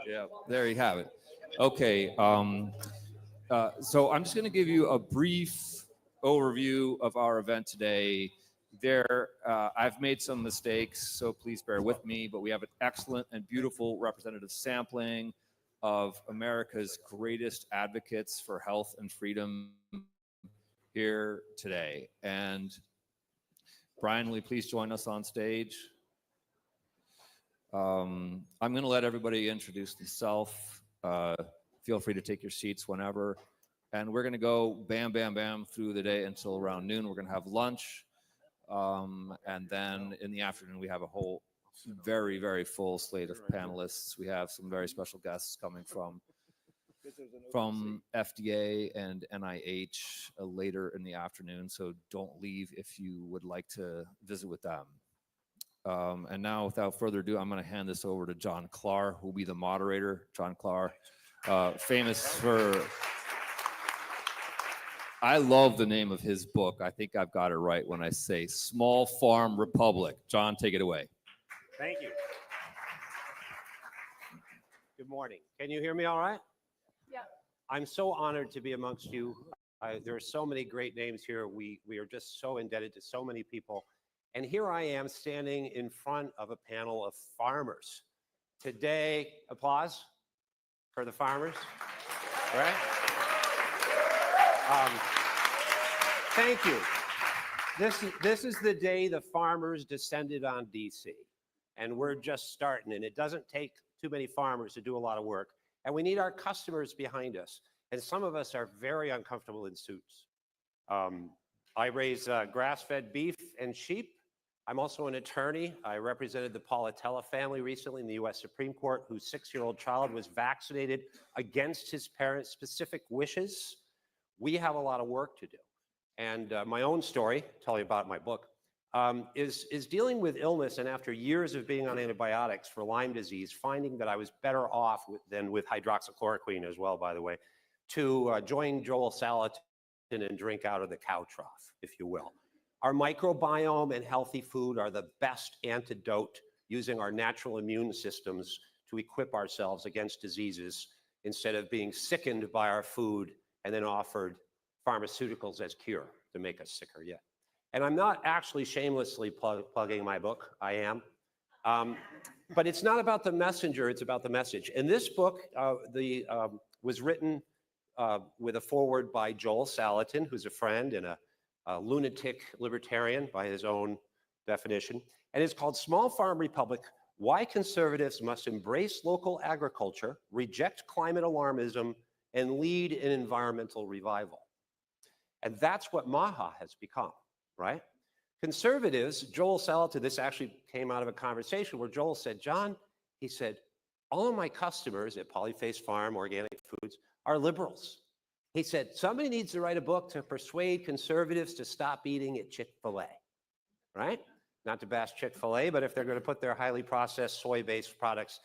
Yeah, there you have it. Okay, so I'm just going to give you a brief overview of our event today. I've made some mistakes, so please bear with me, but we have an excellent and beautiful representative sampling of America's greatest advocates for health and freedom here today. And Brian, will you please join us on stage? I'm going to let everybody introduce themselves. Feel free to take your seats whenever. And we're going to go bam, bam, bam through the day until around noon. We're going to have lunch. And then in the afternoon, we have a whole very, very full slate of panelists. We have some very special guests coming from FDA and NIH later in the afternoon. So don't leave if you would like to visit with them. And now, without further ado, I'm going to hand this over to John Clark, who will be the moderator. John Clark, famous for, I love the name of his book. I think I've got it right when I say Small Farm Republic. John, take it away. Thank you. Good morning. Can you hear me all right? Yeah. I'm so honored to be amongst you. There are so many great names here. We are just so indebted to so many people. And here I am standing in front of a panel of farmers. Today, applause for the farmers, right? Thank you. This is the day the farmers descended on DC. And we're just starting, and it doesn't take too many farmers to do a lot of work. And we need our customers behind us. And some of us are very uncomfortable in suits. I raise grass-fed beef and sheep. I'm also an attorney. I represented the Palatella family recently in the US Supreme Court, whose 6-year-old child was vaccinated against his parents' specific wishes. We have a lot of work to do. And my own story, tell you about my book, is dealing with illness, and after years of being on antibiotics for Lyme disease, finding that I was better off than with hydroxychloroquine as well, by the way, to join Joel Salatin and drink out of the cow trough, if you will. Our microbiome and healthy food are the best antidote, using our natural immune systems to equip ourselves against diseases instead of being sickened by our food and then offered pharmaceuticals as cure to make us sicker yet. And I'm not actually shamelessly plugging my book, I am. But it's not about the messenger, it's about the message. And this book was written with a foreword by Joel Salatin, who's a friend and a lunatic libertarian by his own definition. And it's called Small Farm Republic: Why Conservatives Must Embrace Local Agriculture, Reject Climate Alarmism, and Lead in Environmental Revival. And that's what MAHA has become, right? Conservatives, Joel Salatin, this actually came out of a conversation where Joel said, John, he said, all of my customers at Polyface Farm Organic Foods are liberals. He said, somebody needs to write a book to persuade conservatives to stop eating at Chick-fil-A, right? Not to bash Chick-fil-A, but if they're going to put their highly processed soy-based products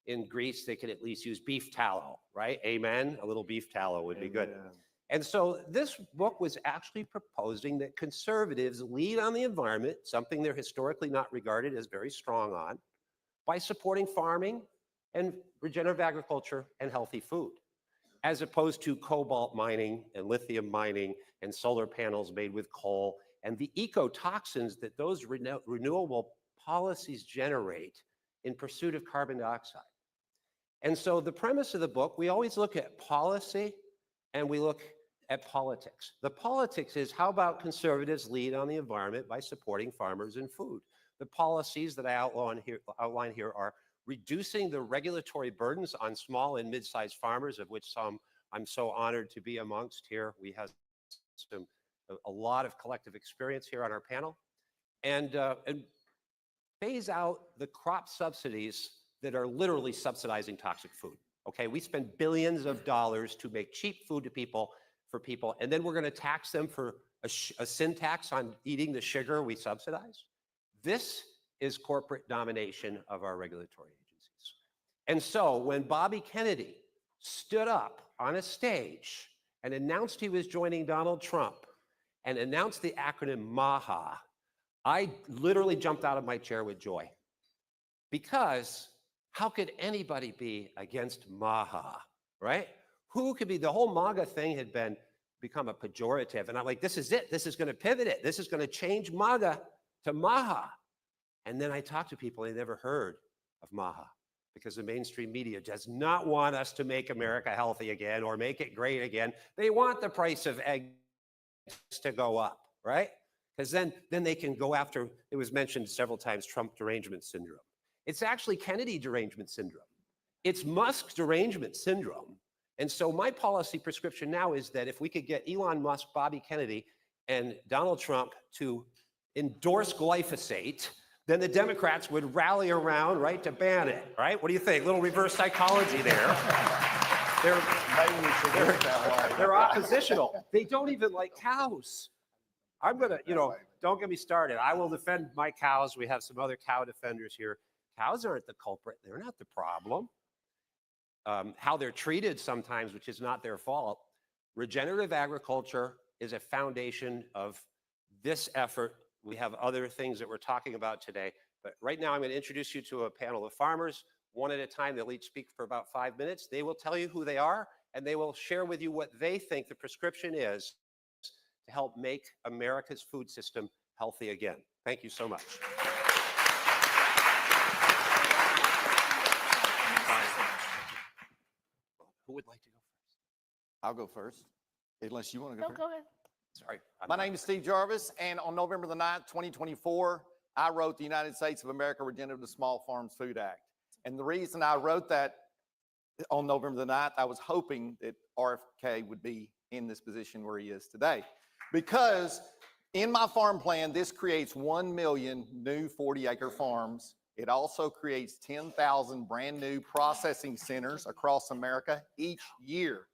in grease, they could at least use beef tallow, right? Amen? A little beef tallow would be good. And so this book was actually proposing that conservatives lead on the environment, something they're historically not regarded as very strong on, by supporting farming and regenerative agriculture and healthy food, as opposed to cobalt mining and lithium mining and solar panels made with coal and the ecotoxins that those renewable policies generate in pursuit of carbon dioxide. And so the premise of the book, we always look at policy and we look at politics. The politics is, how about conservatives lead on the environment by supporting farmers and food? The policies that I outline here are reducing the regulatory burdens on small and mid-sized farmers, of which some I'm so honored to be amongst here. We have a lot of collective experience here on our panel, and phase out the crop subsidies that are literally subsidizing toxic food. Okay, we spend billions of dollars to make cheap food to people, and then we're going to tax them for a sin tax on eating the sugar we subsidize. This is corporate domination of our regulatory agencies. And so when Bobby Kennedy stood up on a stage and announced he was joining Donald Trump and announced the acronym MAHA, I literally jumped out of my chair with joy. Because How could anybody be against MAHA, right? Who could be? The whole MAGA thing had become a pejorative. And I'm like, this is it. This is going to pivot it. This is going to change MAGA to MAHA. And then I talked to people, they never heard of MAHA because the mainstream media does not want us to make America healthy again or make it great again. They want the price of eggs to go up, right? Because then they can go after, it was mentioned several times, Trump derangement syndrome. It's actually Kennedy derangement syndrome. It's Musk derangement syndrome. And so my policy prescription now is that if we could get Elon Musk, Bobby Kennedy, and Donald Trump to endorse glyphosate, then the Democrats would rally around, right, to ban it, right? What do you think? A little reverse psychology there. They're oppositional. They don't even like cows. I'm gonna, don't get me started. I will defend my cows. We have some other cow defenders here. Cows aren't the culprit. They're not the problem. How they're treated sometimes, which is not their fault. Regenerative agriculture is a foundation of this effort. We have other things that we're talking about today, but right now I'm going to introduce you to a panel of farmers, one at a time. They'll each speak for about 5 minutes. They will tell you who they are, and they will share with you what they think the prescription is to help make America's food system healthy again. Thank you so much. Who would like to go first? I'll go first, unless you want to go first. Go ahead. Sorry. My name is Steve Jarvis, and on November the 9th, 2024, I wrote the United States of America Regenerative Small Farms Food Act. And the reason I wrote that on November the 9th, I was hoping that RFK would be in this position where he is today. Because in my farm plan, this creates 1 million new 40-acre farms. It also creates 10,000 brand new processing centers across America each year.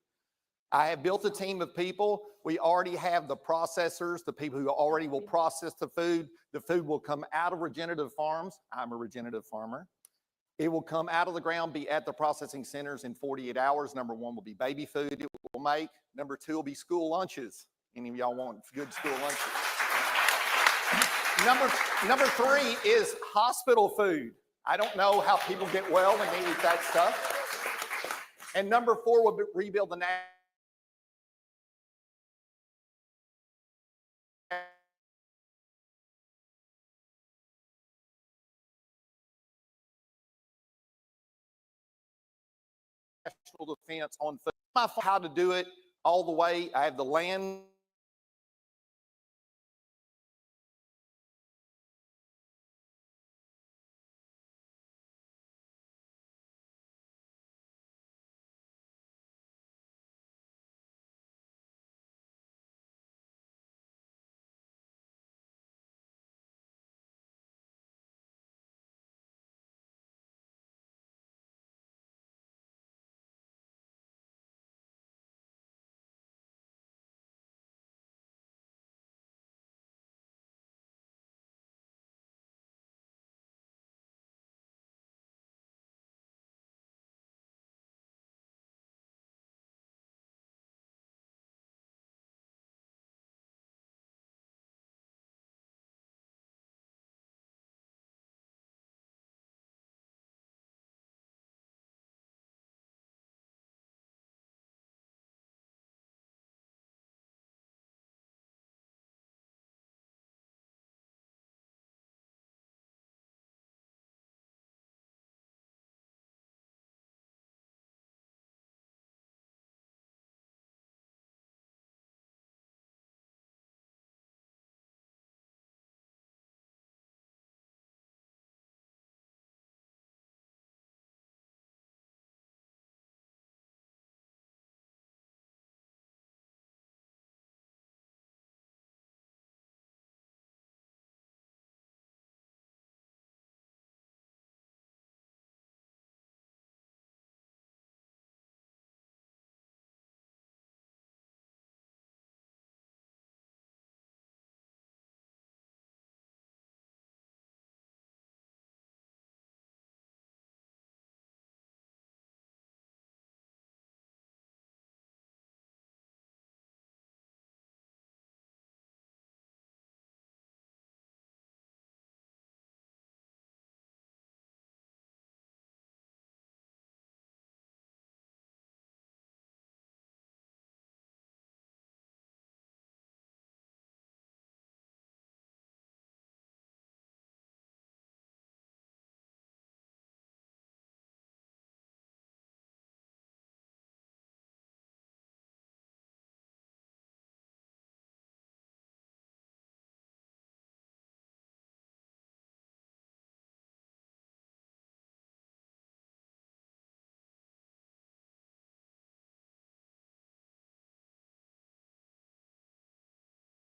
I have built a team of people. We already have the processors, the people who already will process the food. The food will come out of regenerative farms. I'm a regenerative farmer. It will come out of the ground, be at the processing centers in 48 hours. Number one will be baby food it will make. Number two will be school lunches. Any of y'all want good school lunches? Number three is hospital food. I don't know how people get well when they eat that stuff. And number four will rebuild the national defense on food. How to do it all the way. I have the land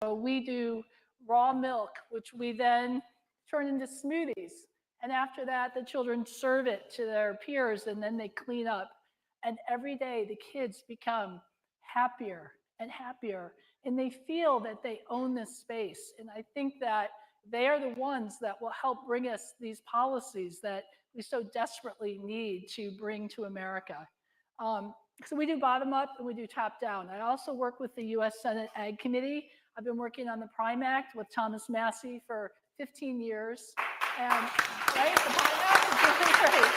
So we do raw milk, which we then turn into smoothies. And after that, the children serve it to their peers and then they clean up. And every day the kids become happier and happier and they feel that they own this space. And I think that they are the ones that will help bring us these policies that we so desperately need to bring to America. So we do bottom up and we do top down. I also work with the U.S. Senate Ag Committee. I've been working on the Prime Act with Thomas Massey for 15 years. And right, the Prime Act is really great.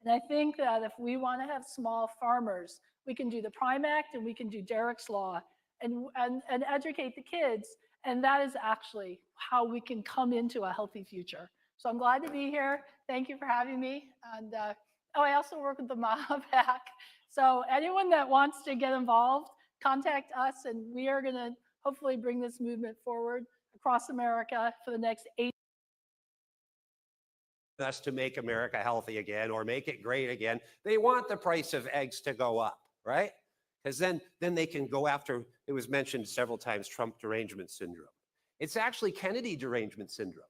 And I think that if we want to have small farmers, we can do the Prime Act and we can do Derek's Law and educate the kids. And that is actually how we can come into a healthy future. So I'm glad to be here. Thank you for having me. And I also work with the MAHA PAC. So anyone that wants to get involved, contact us and we are going to hopefully bring this movement forward across America for the next 8 us to make America healthy again or make it great again. They want the price of eggs to go up, right? Because then they can go after, it was mentioned several times, Trump derangement syndrome. It's actually Kennedy derangement syndrome.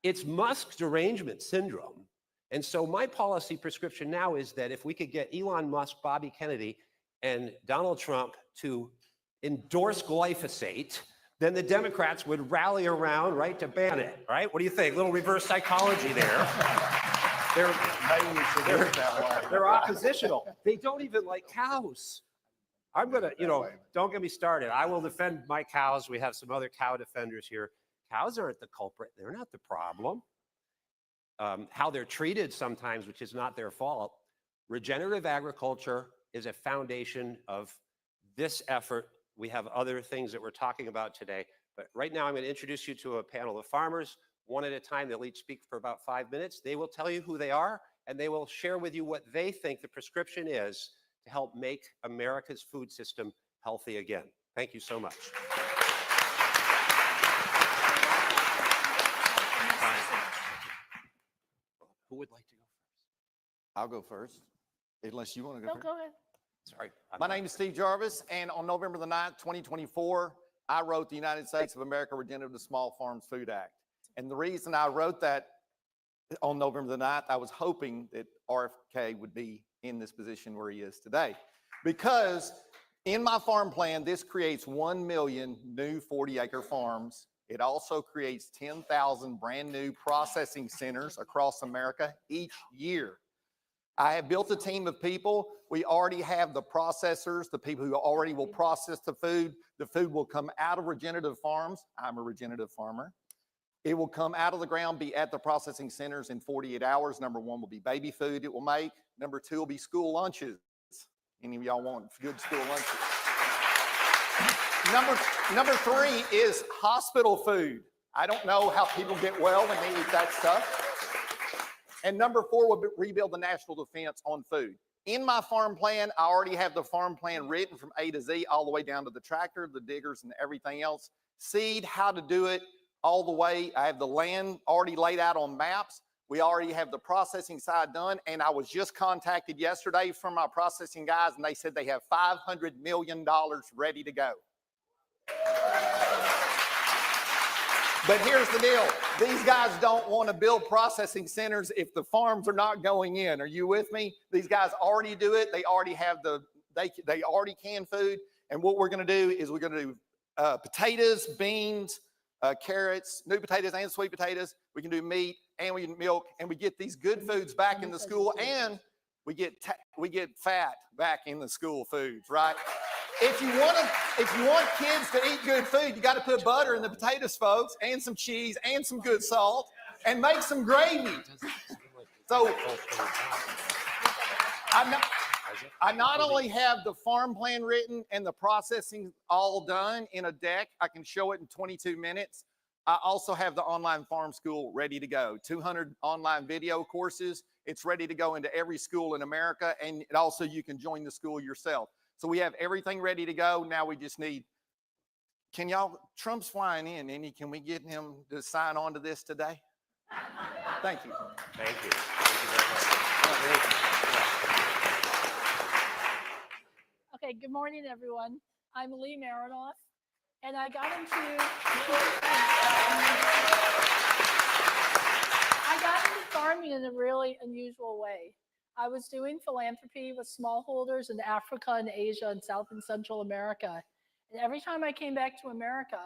It's Musk derangement syndrome. And so my policy prescription now is that if we could get Elon Musk, Bobby Kennedy, and Donald Trump to endorse glyphosate, then the Democrats would rally around, right, to ban it, right? What do you think? A little reverse psychology there. They're oppositional. They don't even like cows. I'm gonna, don't get me started. I will defend my cows. We have some other cow defenders here. Cows aren't the culprit. They're not the problem. How they're treated sometimes, which is not their fault. Regenerative agriculture is a foundation of this effort. We have other things that we're talking about today, but right now I'm going to introduce you to a panel of farmers, one at a time. They'll each speak for about 5 minutes. They will tell you who they are, and they will share with you what they think the prescription is to help make America's food system healthy again. Thank you so much. Who would like to go first? I'll go first, unless you want to go first. Go ahead. Sorry. My name is Steve Jarvis, and on November the 9th, 2024, I wrote the United States of America Regenerative to Small Farms Food Act. And the reason I wrote that on November the 9th, I was hoping that RFK would be in this position where he is today. Because in my farm plan, this creates 1 million new 40-acre farms. It also creates 10,000 brand new processing centers across America each year. I have built a team of people. We already have the processors, the people who already will process the food. The food will come out of regenerative farms. I'm a regenerative farmer. It will come out of the ground, be at the processing centers in 48 hours. Number one will be baby food it will make. Number two will be school lunches. Any of y'all want good school lunches? Number three is hospital food. I don't know how people get well when they eat that stuff. And number four will rebuild the national defense on food. In my farm plan, I already have the farm plan written from A to Z, all the way down to the tractor, the diggers, and everything else. Seed, how to do it, all the way. I have the land already laid out on maps. We already have the processing side done. And I was just contacted yesterday from my processing guys, and they said they have $500 million ready to go. But here's the deal. These guys don't want to build processing centers if the farms are not going in. Are you with me? These guys already do it. They already have they already can food. And what we're going to do is we're going to do potatoes, beans, carrots, new potatoes and sweet potatoes. We can do meat and we can milk, and we get these good foods back in the school, and we get fat back in the school foods, right? If you want kids to eat good food, you got to put butter in the potatoes, folks, and some cheese and some good salt, and make some gravy. So I not only have the farm plan written and the processing all done in a deck, I can show it in 22 minutes. I also have the online farm school ready to go. 200 online video courses. It's ready to go into every school in America. And also you can join the school yourself. So we have everything ready to go. Now we just need, Trump's flying in. Can we get him to sign on to this today? Thank you. Thank you. Thank you very much. Okay, good morning, everyone. I'm Lee Marinoff, and I got into farming in a really unusual way. I was doing philanthropy with smallholders in Africa and Asia and South and Central America. And every time I came back to America,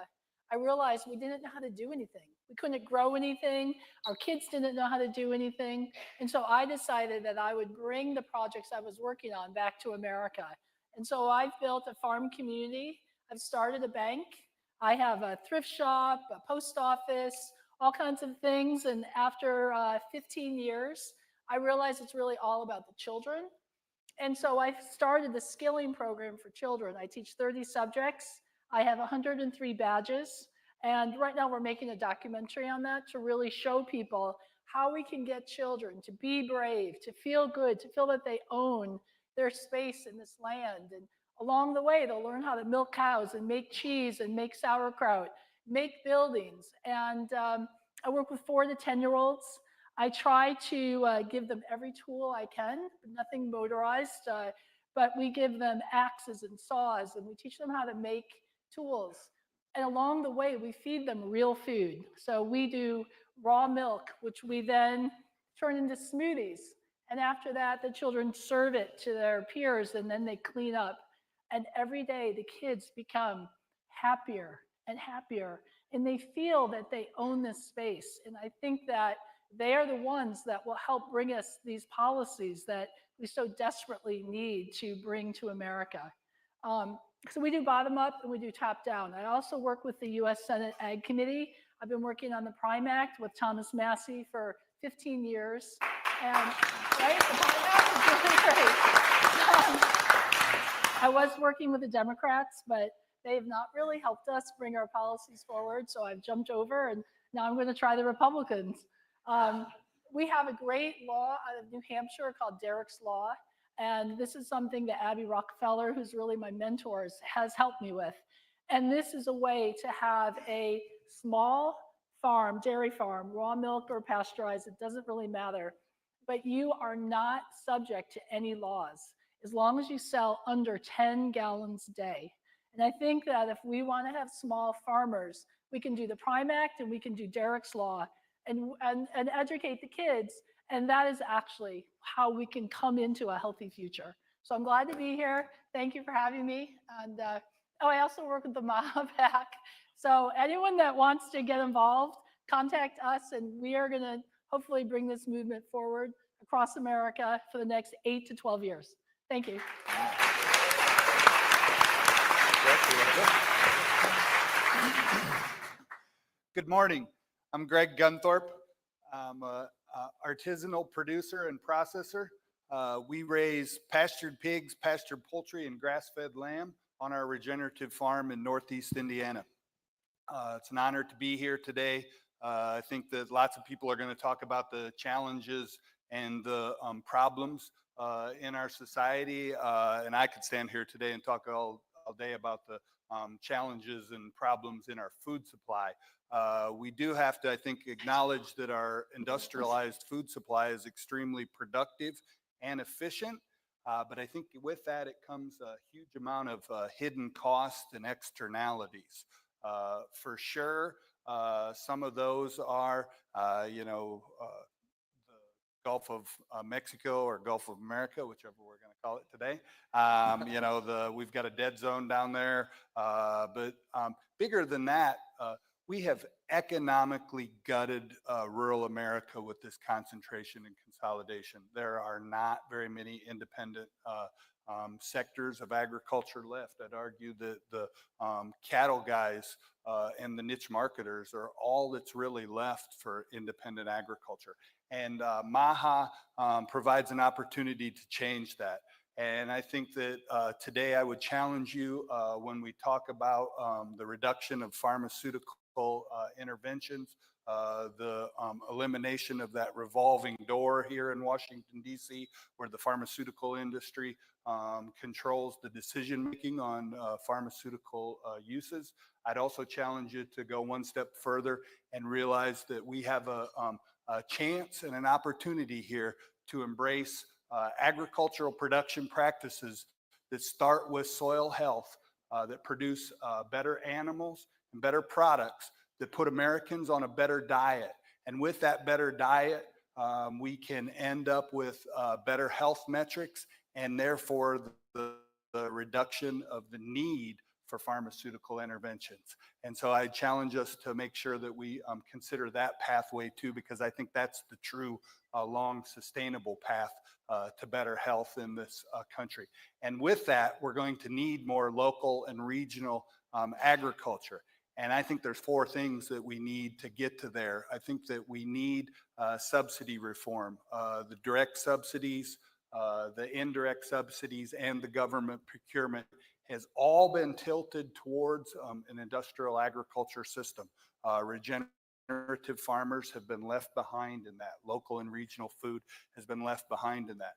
I realized we didn't know how to do anything. We couldn't grow anything. Our kids didn't know how to do anything. And so I decided that I would bring the projects I was working on back to America. And so I've built a farm community. I've started a bank. I have a thrift shop, a post office, all kinds of things. And after 15 years, I realized it's really all about the children. And so I started the skilling program for children. I teach 30 subjects. I have 103 badges. And right now we're making a documentary on that to really show people how we can get children to be brave, to feel good, to feel that they own their space in this land. And along the way, they'll learn how to milk cows and make cheese and make sauerkraut, make buildings. And I work with 4 to 10-year-olds. I try to give them every tool I can, nothing motorized, but we give them axes and saws, and we teach them how to make tools. And along the way, we feed them real food. So we do raw milk, which we then turn into smoothies. And after that, the children serve it to their peers, and then they clean up. And every day, the kids become happier and happier, and they feel that they own this space. And I think that they are the ones that will help bring us these policies that we so desperately need to bring to America. So we do bottom up and we do top down. I also work with the U.S. Senate Ag Committee. I've been working on the Prime Act with Thomas Massey for 15 years. And right, the Prime Act is really great. I was working with the Democrats, but they have not really helped us bring our policies forward. So I've jumped over, and now I'm going to try the Republicans. We have a great law out of New Hampshire called Derrick's Law. And this is something that Abby Rockefeller, who's really my mentor, has helped me with. And this is a way to have a small farm, dairy farm, raw milk or pasteurized, it doesn't really matter. But you are not subject to any laws as long as you sell under 10 gallons a day. And I think that if we want to have small farmers, we can do the Prime Act and we can do Derrick's Law and educate the kids. And that is actually how we can come into a healthy future. So I'm glad to be here. Thank you for having me. And I also work with the MAHA PAC. So anyone that wants to get involved, contact us, and we are going to hopefully bring this movement forward across America for the next 8 to 12 years. Thank you. Good morning. I'm Greg Gunthorpe. I'm an artisanal producer and processor. We raise pastured pigs, pastured poultry, and grass-fed lamb on our regenerative farm in Northeast Indiana. It's an honor to be here today. I think that lots of people are going to talk about the challenges and the problems in our society. And I could stand here today and talk all day about the challenges and problems in our food supply. We do have to, I think, acknowledge that our industrialized food supply is extremely productive and efficient. But I think with that, it comes a huge amount of hidden costs and externalities. For sure, some of those are, the Gulf of Mexico or Gulf of America, whichever we're going to call it today. We've got a dead zone down there. But bigger than that, we have economically gutted rural America with this concentration and consolidation. There are not very many independent sectors of agriculture left. I'd argue that the cattle guys and the niche marketers are all that's really left for independent agriculture. And MAHA provides an opportunity to change that. And I think that today I would challenge you when we talk about the reduction of pharmaceutical interventions, the elimination of that revolving door here in Washington, D.C., where the pharmaceutical industry controls the decision-making on pharmaceutical uses. I'd also challenge you to go one step further and realize that we have a chance and an opportunity here to embrace agricultural production practices that start with soil health, that produce better animals and better products, that put Americans on a better diet. And with that better diet, we can end up with better health metrics and therefore the reduction of the need for pharmaceutical interventions. And so I challenge us to make sure that we consider that pathway too, because I think that's the true long sustainable path to better health in this country. And with that, we're going to need more local and regional agriculture. And I think there's four things that we need to get to there. I think that we need subsidy reform, the direct subsidies, the indirect subsidies, and the government procurement has all been tilted towards an industrial agriculture system. Regenerative farmers have been left behind in that. Local and regional food has been left behind in that.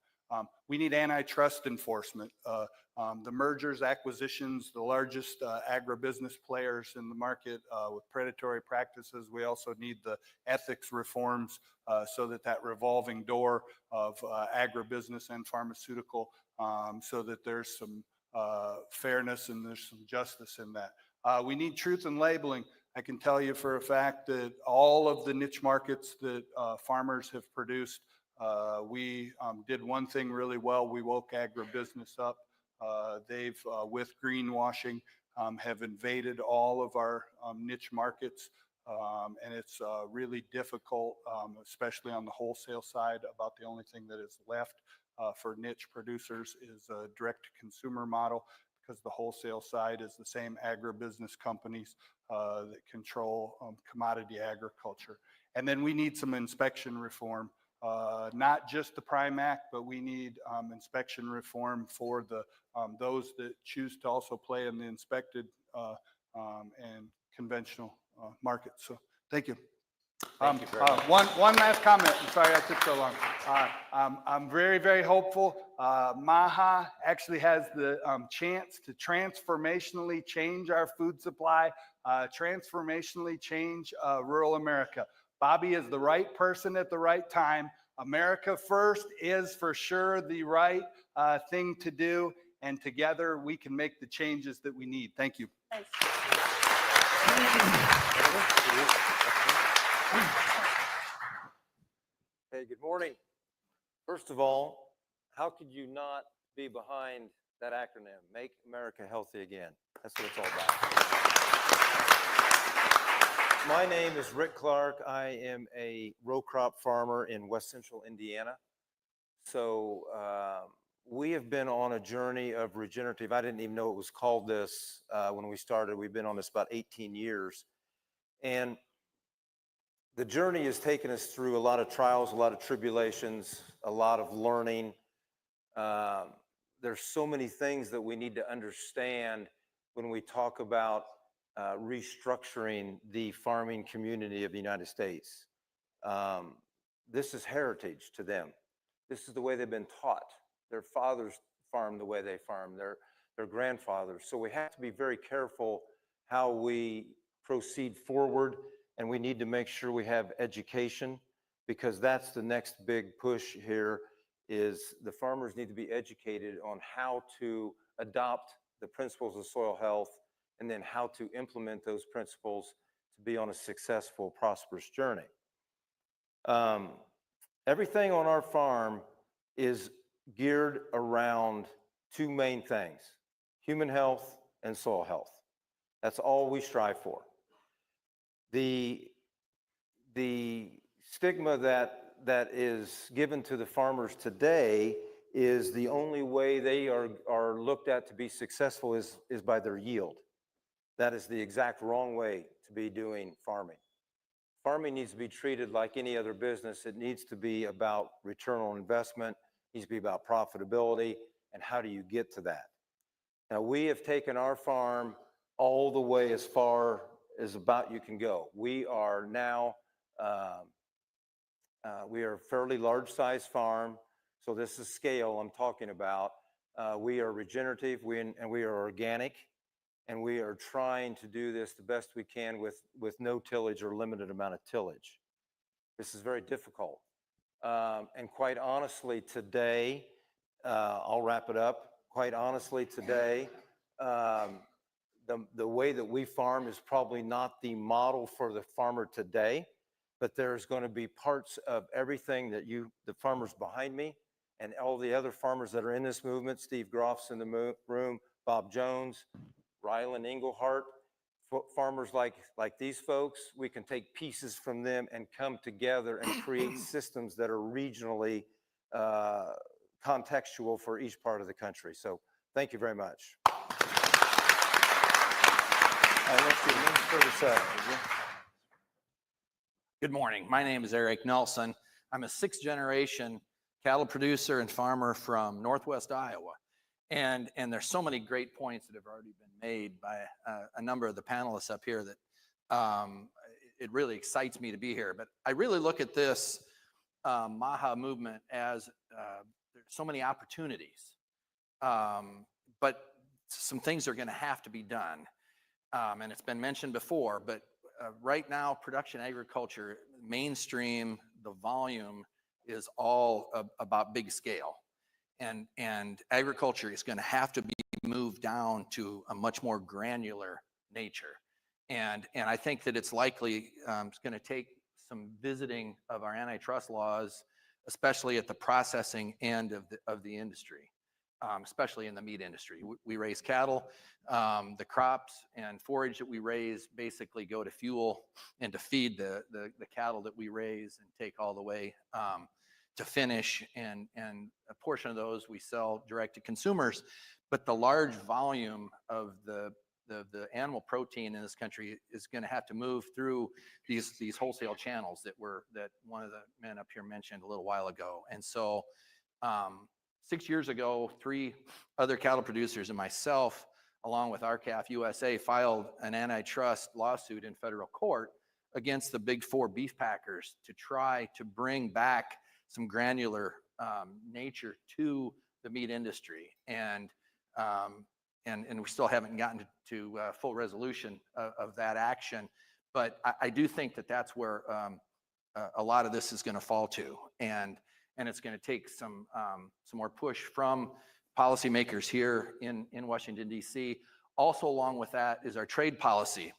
We need antitrust enforcement. The mergers, acquisitions, the largest agribusiness players in the market with predatory practices. We also need the ethics reforms so that that revolving door of agribusiness and pharmaceutical, so that there's some fairness and there's some justice in that. We need truth in labeling. I can tell you for a fact that all of the niche markets that farmers have produced, we did one thing really well. We woke agribusiness up. They've, with greenwashing, have invaded all of our niche markets. And it's really difficult, especially on the wholesale side. About the only thing that is left for niche producers is a direct-to-consumer model, because the wholesale side is the same agribusiness companies that control commodity agriculture. And then we need some inspection reform, not just the Prime Act, but we need inspection reform for the those that choose to also play in the inspected and conventional markets. So thank you. Thank you very much. One last comment. I'm sorry I took so long. I'm very, very hopeful. MAHA actually has the chance to transformationally change our food supply, transformationally change rural America. Bobby is the right person at the right time. America First is for sure the right thing to do. And together we can make the changes that we need. Thank you. Thanks. Hey, good morning. First of all, how could you not be behind that acronym, Make America Healthy Again? That's what it's all about. My name is Rick Clark. I am a row crop farmer in West Central Indiana. So we have been on a journey of regenerative. I didn't even know it was called this when we started. We've been on this about 18 years. And the journey has taken us through a lot of trials, a lot of tribulations, a lot of learning. There's so many things that we need to understand when we talk about restructuring the farming community of the United States. This is heritage to them. This is the way they've been taught. Their fathers farmed the way they farmed, their grandfathers. So we have to be very careful how we proceed forward, and we need to make sure we have education, because that's the next big push here. Is the farmers need to be educated on how to adopt the principles of soil health, and then how to implement those principles to be on a successful, prosperous journey. Everything on our farm is geared around two main things: human health and soil health. That's all we strive for. The stigma that is given to the farmers today is the only way they are looked at to be successful is by their yield. That is the exact wrong way to be doing farming. Farming needs to be treated like any other business. It needs to be about return on investment, it needs to be about profitability, and how do you get to that? Now, we have taken our farm all the way as far as about you can go. We are now, we are a fairly large size farm. So this is scale I'm talking about. We are regenerative and we are organic, and we are trying to do this the best we can with no tillage or limited amount of tillage. This is very difficult. And quite honestly, today, I'll wrap it up. Quite honestly, today, the way that we farm is probably not the model for the farmer today, but there's going to be parts of everything that the farmers behind me and all the other farmers that are in this movement, Steve Groff's in the room, Bob Jones, Ryland Englehart, farmers like these folks, we can take pieces from them and come together and create systems that are regionally contextual for each part of the country. So thank you very much. Good morning. My name is Eric Nelson. I'm a 6th generation cattle producer and farmer from Northwest Iowa. And there's so many great points that have already been made by a number of the panelists up here that it really excites me to be here. But I really look at this MAHA movement as there's so many opportunities, but some things are going to have to be done. And it's been mentioned before, but right now, production agriculture, mainstream, the volume is all about big scale. And agriculture is going to have to be moved down to a much more granular nature. And I think that it's likely it's going to take some visiting of our antitrust laws, especially at the processing end of the industry, especially in the meat industry. We raise cattle. The crops and forage that we raise basically go to fuel and to feed the cattle that we raise and take all the way to finish, and a portion of those we sell direct to consumers. But the large volume of the animal protein in this country is going to have to move through these wholesale channels that one of the men up here mentioned a little while ago. And so 6 years ago, 3 other cattle producers and myself, along with RCAF USA, filed an antitrust lawsuit in federal court against the big 4 beef packers to try to bring back some granular nature to the meat industry. And we still haven't gotten to full resolution of that action. But I do think that that's where a lot of this is going to fall to. And it's going to take some more push from policymakers here in Washington, D.C. Also, along with that is our trade policy.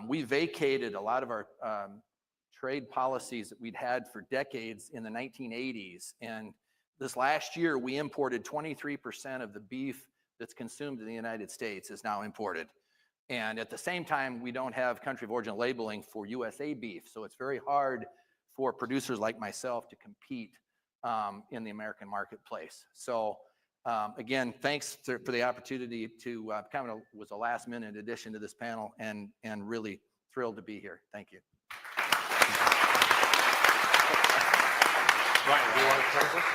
We vacated a lot of our trade policies that we'd had for decades in the 1980s. And this last year, we imported 23% of the beef that's consumed in the United States is now imported. And at the same time, we don't have country of origin labeling for USA beef. So it's very hard for producers like myself to compete in the American marketplace. So again, thanks for the opportunity to kind of was a last minute addition to this panel, and really thrilled to be here. Thank you. Ryan, do you want to close this?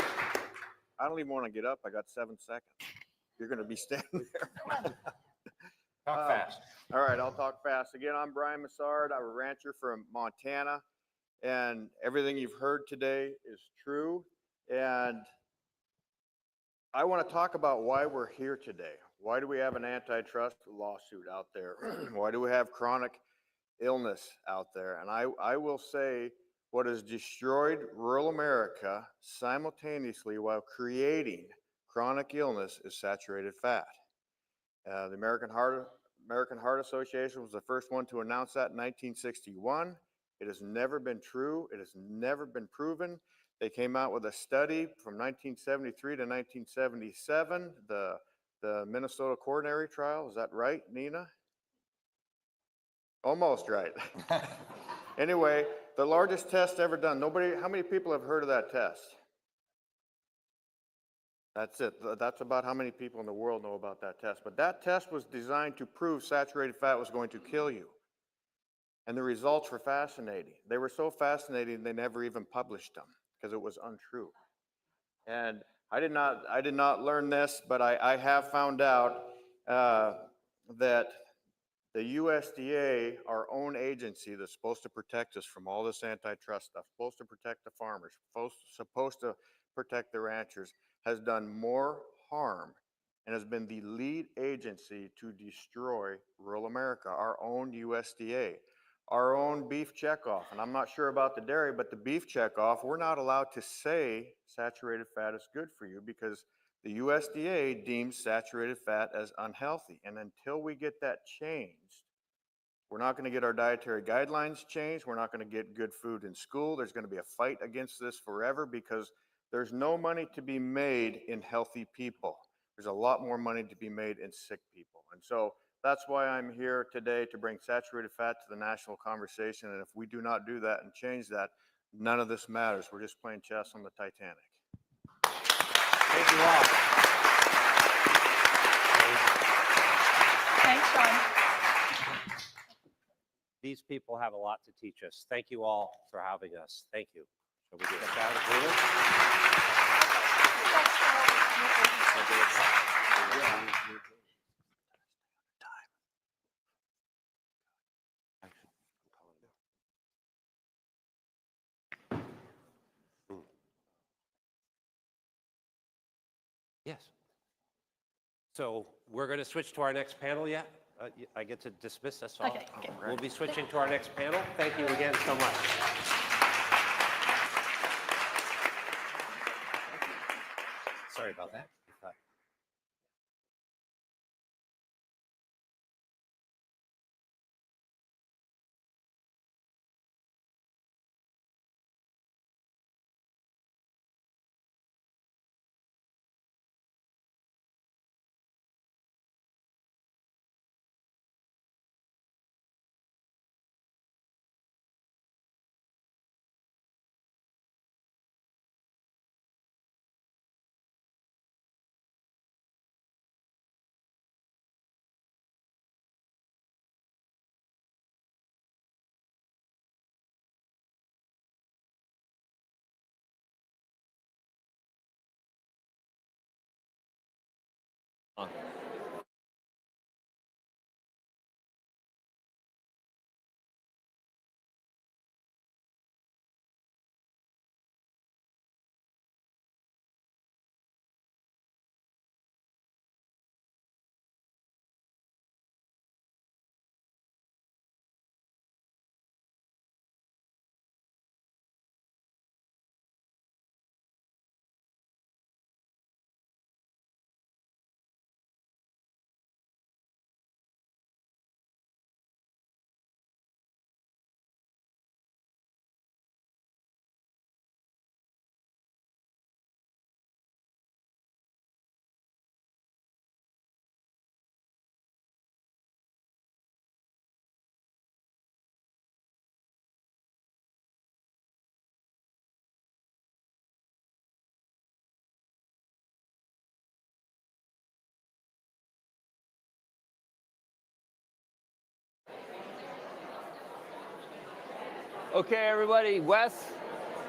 I don't even want to get up. I got 7 seconds. You're going to be standing there. Talk fast. All right, I'll talk fast. Again, I'm Brian Massard. I'm a rancher from Montana, and everything you've heard today is true. And I want to talk about why we're here today. Why do we have an antitrust lawsuit out there? Why do we have chronic illness out there? And I will say what has destroyed rural America simultaneously while creating chronic illness is saturated fat. The American Heart Association was the first one to announce that in 1961. It has never been true. It has never been proven. They came out with a study from 1973 to 1977, the Minnesota coronary trial. Is that right, Nina? Almost right. Anyway, the largest test ever done. How many people have heard of that test? That's it. That's about how many people in the world know about that test. But that test was designed to prove saturated fat was going to kill you. And the results were fascinating. They were so fascinating, they never even published them because it was untrue. And I did not learn this, but I have found out that the USDA, our own agency that's supposed to protect us from all this antitrust stuff, supposed to protect the farmers, supposed to protect the ranchers, has done more harm and has been the lead agency to destroy rural America, our own USDA. Our own beef checkoff, and I'm not sure about the dairy, but the beef checkoff, we're not allowed to say saturated fat is good for you because the USDA deems saturated fat as unhealthy. And until we get that changed, we're not going to get our dietary guidelines changed. We're not going to get good food in school. There's going to be a fight against this forever because there's no money to be made in healthy people. There's a lot more money to be made in sick people. And so that's why I'm here today, to bring saturated fat to the national conversation. And if we do not do that and change that, none of this matters. We're just playing chess on the Titanic. Thank you all. Thanks, John. These people have a lot to teach us. Thank you all for having us. Thank you. Shall we get that agreement? Yes. So we're going to switch to our next panel yet? I get to dismiss us all? Okay, okay. We'll be switching to our next panel. Thank you again so much. Sorry about that. Okay, everybody. Wes,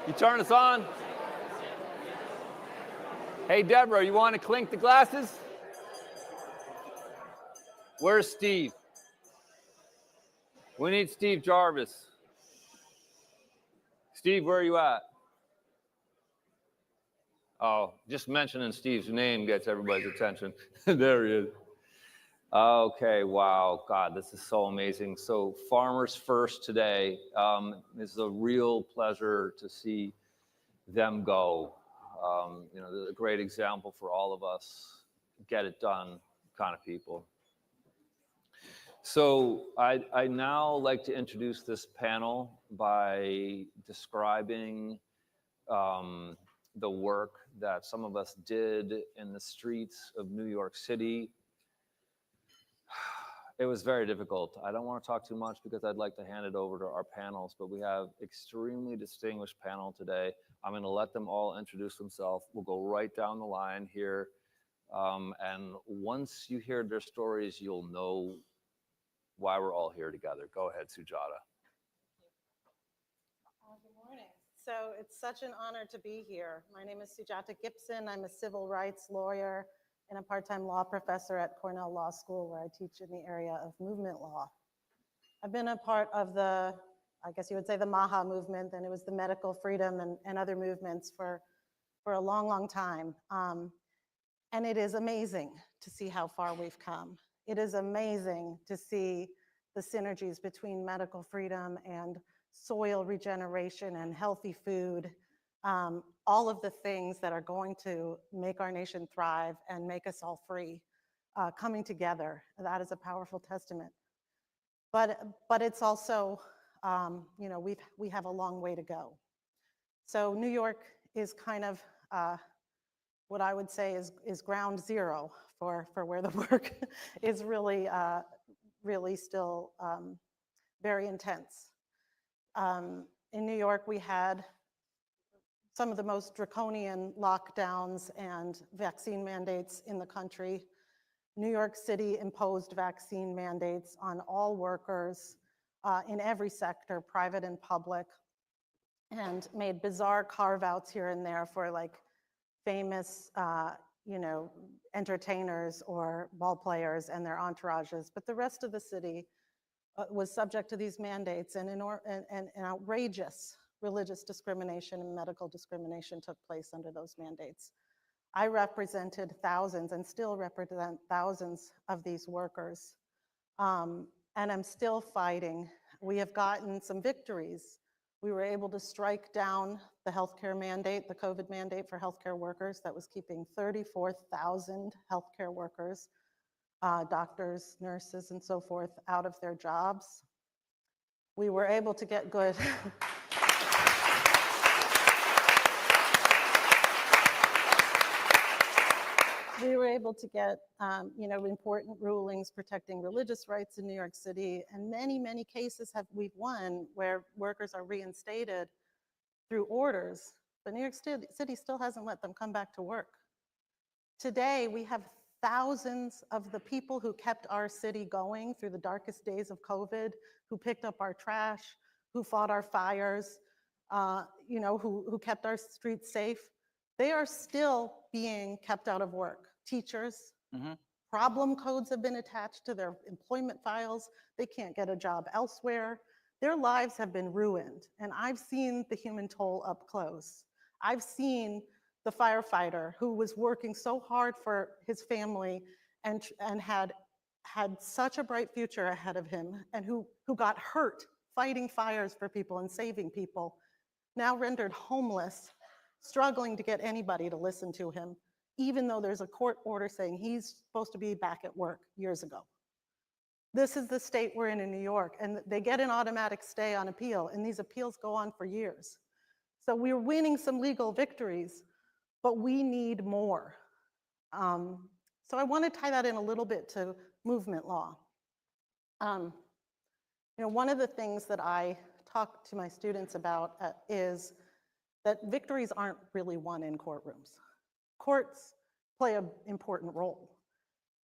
you turn us on. Hey, Deborah, you want to clink the glasses? Where's Steve? We need Steve Jarvis. Steve, where are you at? Oh, just mentioning Steve's name gets everybody's attention. There he is. Okay, wow, God, this is so amazing. So Farmers First today, this is a real pleasure to see them go. You know, they're a great example for all of us, get it done kind of people. So I now like to introduce this panel by describing the work that some of us did in the streets of New York City. It was very difficult. I don't want to talk too much because I'd like to hand it over to our panels, but we have extremely distinguished panel today. I'm going to let them all introduce themselves. We'll go right down the line here. And once you hear their stories, you'll know why we're all here together. Go ahead, Sujata. Good morning. So it's such an honor to be here. My name is Sujata Gibson. I'm a civil rights lawyer and a part-time law professor at Cornell Law School, where I teach in the area of movement law. I've been a part of the, I guess you would say, the MAHA movement, and it was the medical freedom and other movements for a long, long time. And it is amazing to see how far we've come. It is amazing to see the synergies between medical freedom and soil regeneration and healthy food, all of the things that are going to make our nation thrive and make us all free, coming together. That is a powerful testament. But it's also, you know, we have a long way to go. So New York is kind of what I would say is ground zero for where the work is really, really still very intense. In New York, we had some of the most draconian lockdowns and vaccine mandates in the country. New York City imposed vaccine mandates on all workers in every sector, private and public, and made bizarre carve-outs here and there for like famous, you know, entertainers or ball players and their entourages. But the rest of the city was subject to these mandates, and outrageous religious discrimination and medical discrimination took place under those mandates. I represented thousands and still represent thousands of these workers, and I'm still fighting. We have gotten some victories. We were able to strike down the healthcare mandate, the COVID mandate for healthcare workers that was keeping 34,000 healthcare workers, doctors, nurses, and so forth, out of their jobs. We were able to get good. We were able to get, you know, important rulings protecting religious rights in New York City, and many, many cases we've won where workers are reinstated through orders, but New York City still hasn't let them come back to work. Today, we have thousands of the people who kept our city going through the darkest days of COVID, who picked up our trash, who fought our fires, you know, who kept our streets safe. They are still being kept out of work. Teachers, problem codes have been attached to their employment files. They can't get a job elsewhere. Their lives have been ruined. And I've seen the human toll up close. I've seen the firefighter who was working so hard for his family and had such a bright future ahead of him, and who got hurt fighting fires for people and saving people, now rendered homeless, struggling to get anybody to listen to him, even though there's a court order saying he's supposed to be back at work years ago. This is the state we're in New York, and they get an automatic stay on appeal, and these appeals go on for years. So we're winning some legal victories, but we need more. So I want to tie that in a little bit to movement law. You know, one of the things that I talk to my students about is that victories aren't really won in courtrooms. Courts play an important role,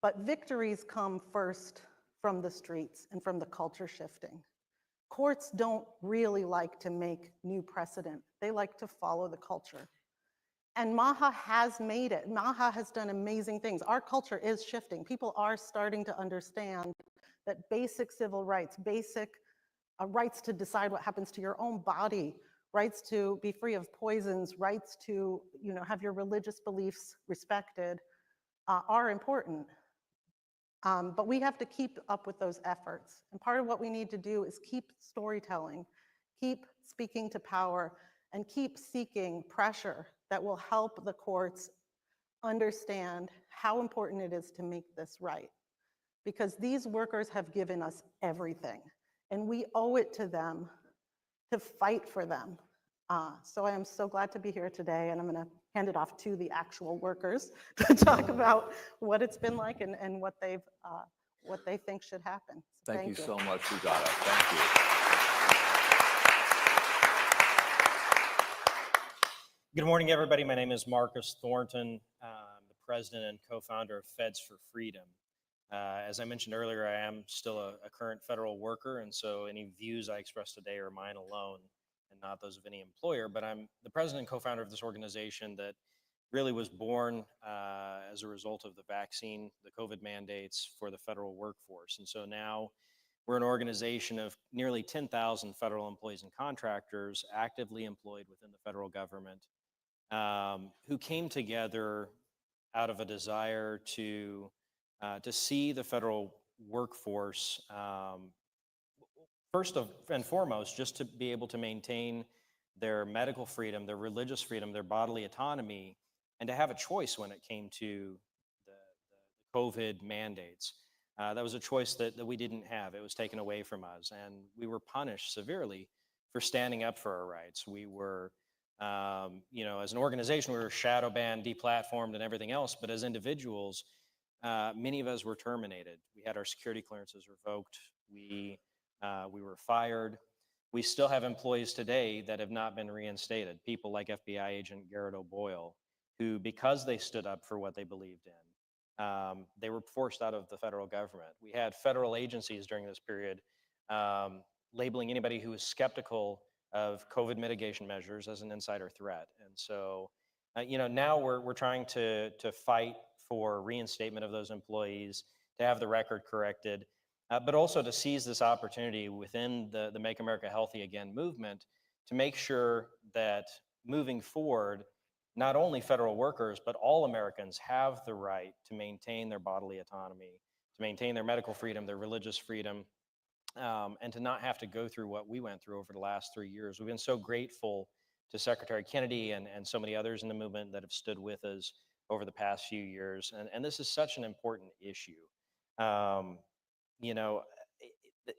but victories come first from the streets and from the culture shifting. Courts don't really like to make new precedent. They like to follow the culture. And MAHA has made it. MAHA has done amazing things. Our culture is shifting. People are starting to understand that basic civil rights, basic rights to decide what happens to your own body, rights to be free of poisons, rights to, you know, have your religious beliefs respected, are important. But we have to keep up with those efforts. And part of what we need to do is keep storytelling, keep speaking to power, and keep seeking pressure that will help the courts understand how important it is to make this right. Because these workers have given us everything, and we owe it to them to fight for them. So I am so glad to be here today, and I'm going to hand it off to the actual workers to talk about what it's been like and what they think should happen. So Thank you so much, Sujata. Thank you. Good morning, everybody. My name is Marcus Thornton. I'm the president and co-founder of Feds for Freedom. As I mentioned earlier, I am still a current federal worker, and so any views I express today are mine alone. and not those of any employer, but I'm the president and co-founder of this organization that really was born as a result of the vaccine, the COVID mandates for the federal workforce. And so now we're an organization of nearly 10,000 federal employees and contractors actively employed within the federal government, who came together out of a desire to see the federal workforce, first and foremost, just to be able to maintain their medical freedom, their religious freedom, their bodily autonomy, and to have a choice when it came to the COVID mandates. That was a choice that we didn't have. It was taken away from us, and we were punished severely for standing up for our rights. We were, as an organization, we were shadow banned, deplatformed, and everything else. But as individuals, many of us were terminated. We had our security clearances revoked. We were fired. We still have employees today that have not been reinstated. People like FBI agent Garrett O'Boyle, who, because they stood up for what they believed in, they were forced out of the federal government. We had federal agencies during this period labeling anybody who was skeptical of COVID mitigation measures as an insider threat. And so, now we're trying to fight for reinstatement of those employees, to have the record corrected, but also to seize this opportunity within the Make America Healthy Again movement to make sure that moving forward, not only federal workers, but all Americans have the right to maintain their bodily autonomy, to maintain their medical freedom, their religious freedom, and to not have to go through what we went through over the last 3 years. We've been so grateful to Secretary Kennedy and so many others in the movement that have stood with us over the past few years. And this is such an important issue.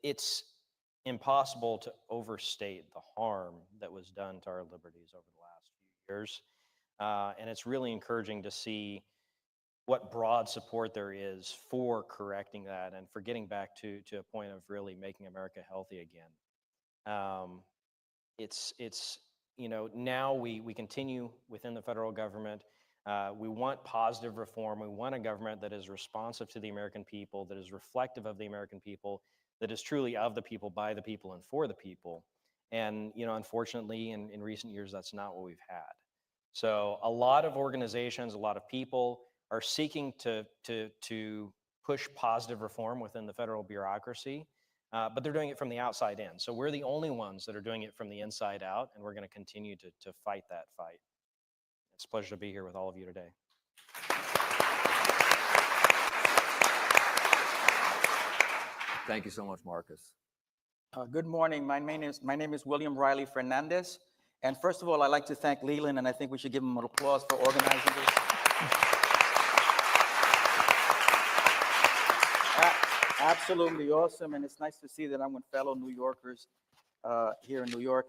It's impossible to overstate the harm that was done to our liberties over the last few years. And it's really encouraging to see what broad support there is for correcting that and for getting back to a point of really making America healthy again. Now we continue within the federal government. We want positive reform. We want a government that is responsive to the American people, that is reflective of the American people, that is truly of the people, by the people, and for the people. And, unfortunately, in recent years, that's not what we've had. So a lot of organizations, a lot of people are seeking to push positive reform within the federal bureaucracy, but they're doing it from the outside in. So we're the only ones that are doing it from the inside out, and we're going to continue to fight that fight. It's a pleasure to be here with all of you today. Thank you so much, Marcus. Good morning. My name is William Riley Fernandez. And first of all, I'd like to thank Leland, and I think we should give him an applause for organizing this. Absolutely awesome, and it's nice to see that I'm with fellow New Yorkers here in New York.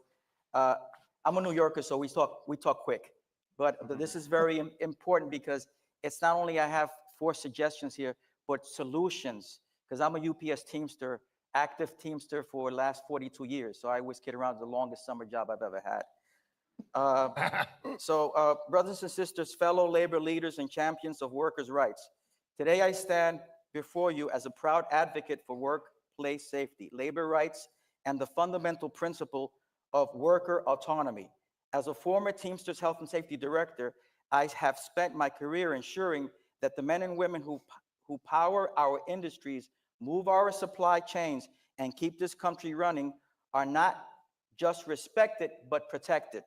I'm a New Yorker, so we talk quick. But this is very important because it's not only I have 4 suggestions here, but solutions. Because I'm a UPS Teamster, active Teamster for the last 42 years. So I always kid around, the longest summer job I've ever had. Brothers and sisters, fellow labor leaders and champions of workers' rights, today I stand before you as a proud advocate for workplace safety, labor rights, and the fundamental principle of worker autonomy. As a former Teamsters Health and Safety Director, I have spent my career ensuring that the men and women who power our industries, move our supply chains, and keep this country running are not just respected, but protected.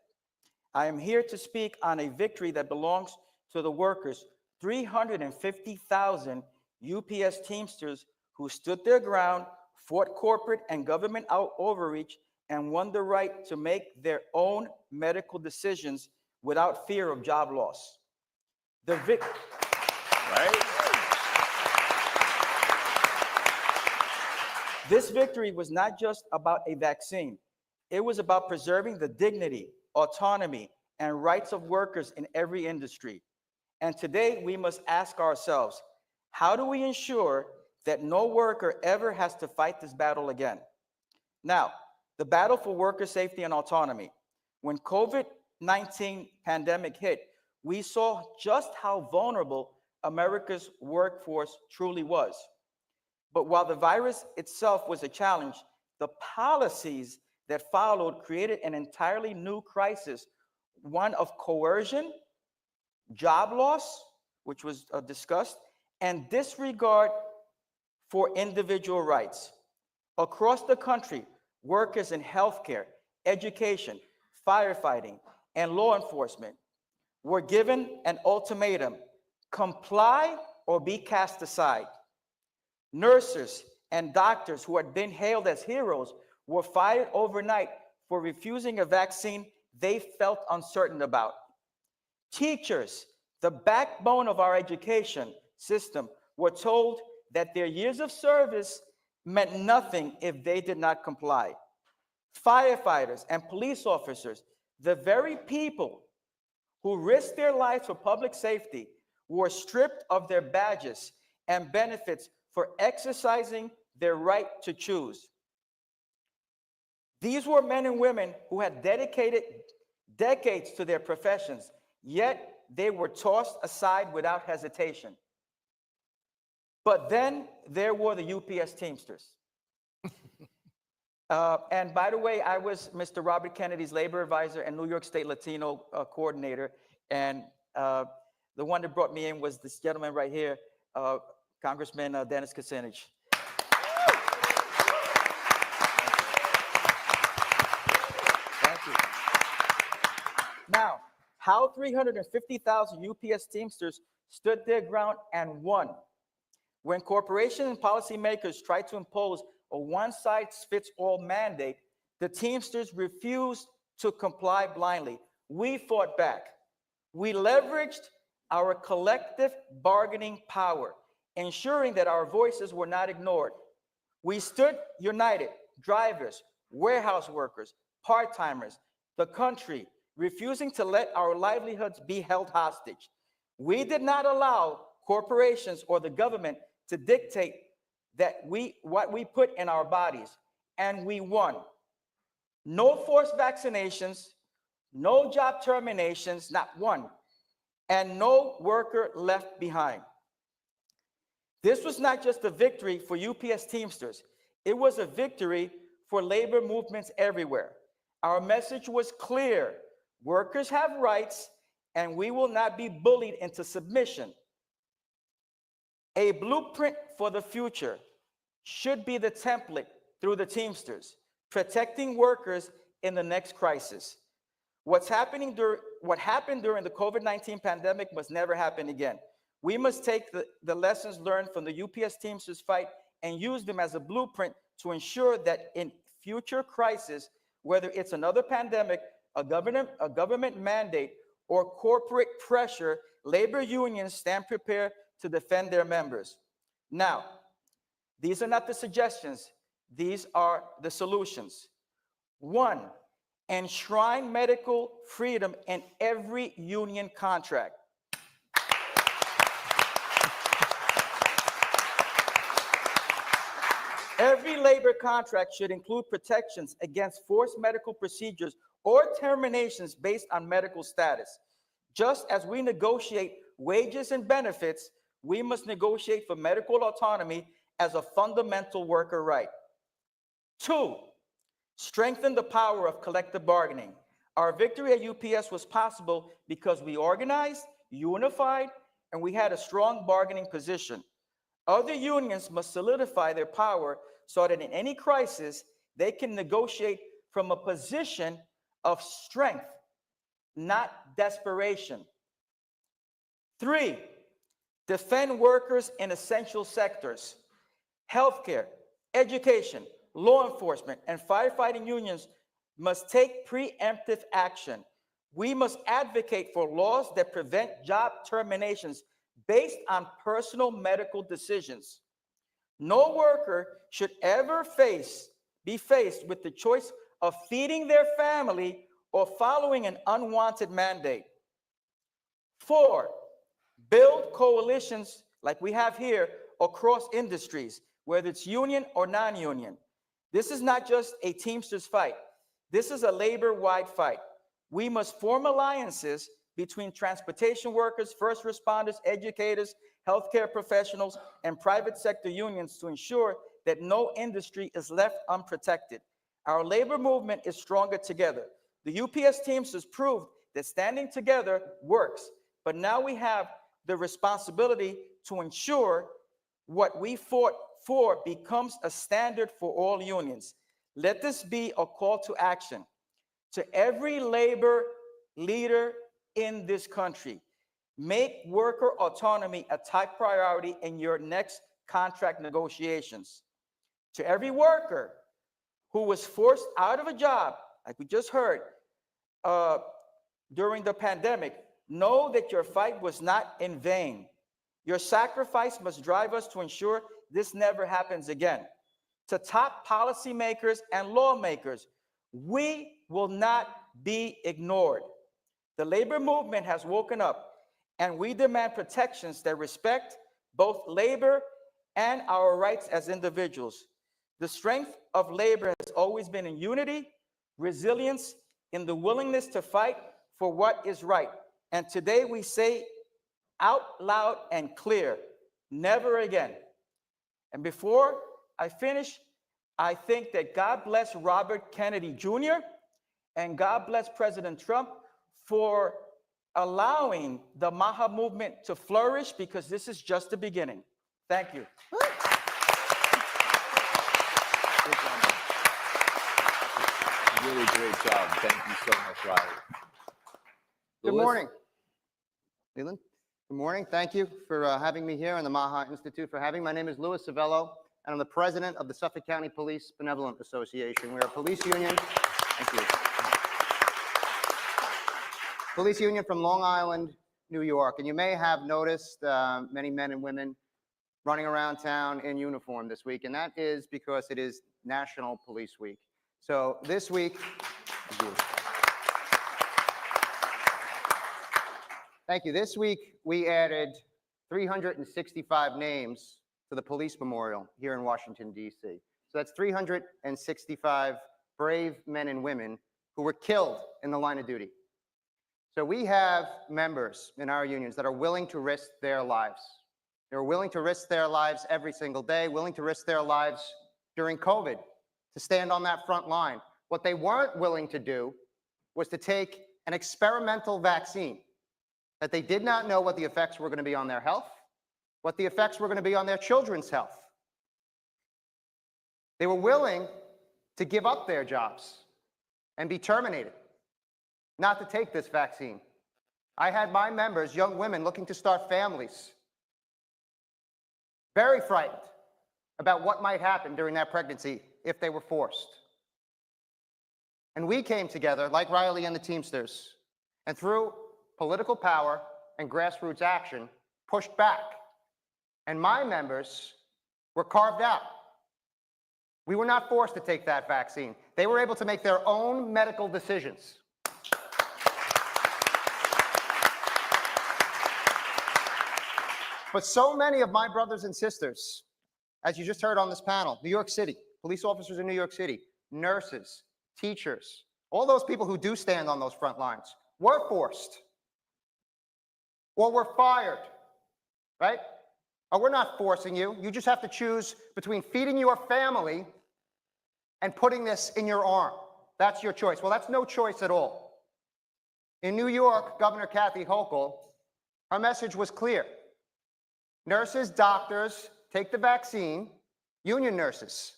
I am here to speak on a victory that belongs to the workers, 350,000 UPS Teamsters who stood their ground, fought corporate and government overreach, and won the right to make their own medical decisions without fear of job loss. This victory was not just about a vaccine. It was about preserving the dignity, autonomy, and rights of workers in every industry. And today we must ask ourselves, how do we ensure that no worker ever has to fight this battle again? Now, the battle for worker safety and autonomy. When COVID-19 pandemic hit, we saw just how vulnerable America's workforce truly was. But while the virus itself was a challenge, the policies that followed created an entirely new crisis, one of coercion, job loss, which was discussed, and disregard for individual rights. Across the country, workers in healthcare, education, firefighting, and law enforcement were given an ultimatum: comply or be cast aside. Nurses and doctors who had been hailed as heroes were fired overnight for refusing a vaccine they felt uncertain about. Teachers, the backbone of our education system, were told that their years of service meant nothing if they did not comply. Firefighters and police officers, the very people who risked their lives for public safety, were stripped of their badges and benefits for exercising their right to choose. These were men and women who had dedicated decades to their professions, yet they were tossed aside without hesitation. But then there were the UPS Teamsters. And by the way, I was Mr. Robert Kennedy's labor advisor and New York State Latino coordinator. And the one that brought me in was this gentleman right here, Congressman Dennis Kucinich. Thank you. Now, how 350,000 UPS Teamsters stood their ground and won. When corporations and policymakers tried to impose a one-size-fits-all mandate, the Teamsters refused to comply blindly. We fought back. We leveraged our collective bargaining power, ensuring that our voices were not ignored. We stood united, drivers, warehouse workers, part-timers, the country, refusing to let our livelihoods be held hostage. We did not allow corporations or the government to dictate what we put in our bodies, and we won. No forced vaccinations, no job terminations, not one, and no worker left behind. This was not just a victory for UPS Teamsters, it was a victory for labor movements everywhere. Our message was clear: workers have rights, and we will not be bullied into submission. A blueprint for the future should be the template through the Teamsters, protecting workers in the next crisis. What happened during the COVID-19 pandemic must never happen again. We must take the lessons learned from the UPS Teamsters fight and use them as a blueprint to ensure that in future crises, whether it's another pandemic, a government mandate, or corporate pressure, labor unions stand prepared to defend their members. Now, these are not the suggestions, these are the solutions. 1, enshrine medical freedom in every union contract. Every labor contract should include protections against forced medical procedures or terminations based on medical status. Just as we negotiate wages and benefits, we must negotiate for medical autonomy as a fundamental worker right. 2, strengthen the power of collective bargaining. Our victory at UPS was possible because we organized, unified, and we had a strong bargaining position. Other unions must solidify their power so that in any crisis, they can negotiate from a position of strength, not desperation. 3, defend workers in essential sectors. Healthcare, education, law enforcement, and firefighting unions must take preemptive action. We must advocate for laws that prevent job terminations based on personal medical decisions. No worker should ever be faced with the choice of feeding their family or following an unwanted mandate. 4, build coalitions like we have here across industries, whether it's union or non-union. This is not just a Teamsters fight. This is a labor-wide fight. We must form alliances between transportation workers, first responders, educators, healthcare professionals, and private sector unions to ensure that no industry is left unprotected. Our labor movement is stronger together. The UPS Teamsters proved that standing together works, but now we have the responsibility to ensure what we fought for becomes a standard for all unions. Let this be a call to action to every labor leader in this country. Make worker autonomy a top priority in your next contract negotiations. To every worker who was forced out of a job, like we just heard, during the pandemic, know that your fight was not in vain. Your sacrifice must drive us to ensure this never happens again. To top policymakers and lawmakers, we will not be ignored. The labor movement has woken up, and we demand protections that respect both labor and our rights as individuals. The strength of labor has always been in unity, resilience, in the willingness to fight for what is right. And today we say out loud and clear, never again. And before I finish, I think that God bless Robert Kennedy Jr. and God bless President Trump for allowing the MAHA movement to flourish, because this is just the beginning. Thank you. Really great job. Thank you so much, Riley. Good Louis? morning. Leland? Good morning. Thank you for having me here and the MAHA Institute for having me. My name is Louis Savello, and I'm the president of the Suffolk County Police Benevolent Association. We're a police union. Thank you. Police union from Long Island, New York. And you may have noticed many men and women running around town in uniform this week, and that is because it is National Police Week. So this week, thank you. This week, we added 365 names to the police memorial here in Washington, D.C. So that's 365 brave men and women who were killed in the line of duty. So we have members in our unions that are willing to risk their lives. They're willing to risk their lives every single day, willing to risk their lives during COVID to stand on that front line. What they weren't willing to do was to take an experimental vaccine that they did not know what the effects were going to be on their health, what the effects were going to be on their children's health. They were willing to give up their jobs and be terminated, not to take this vaccine. I had my members, young women looking to start families, very frightened about what might happen during that pregnancy if they were forced. And we came together, like Riley and the Teamsters, and through political power and grassroots action, pushed back. And my members were carved out. We were not forced to take that vaccine. They were able to make their own medical decisions. But so many of my brothers and sisters, as you just heard on this panel, New York City, police officers in New York City, nurses, teachers, all those people who do stand on those front lines were forced or were fired, right? Or we're not forcing you. You just have to choose between feeding your family and putting this in your arm. That's your choice. Well, that's no choice at all. In New York, Governor Kathy Hochul, her message was clear. Nurses, doctors, take the vaccine, union nurses,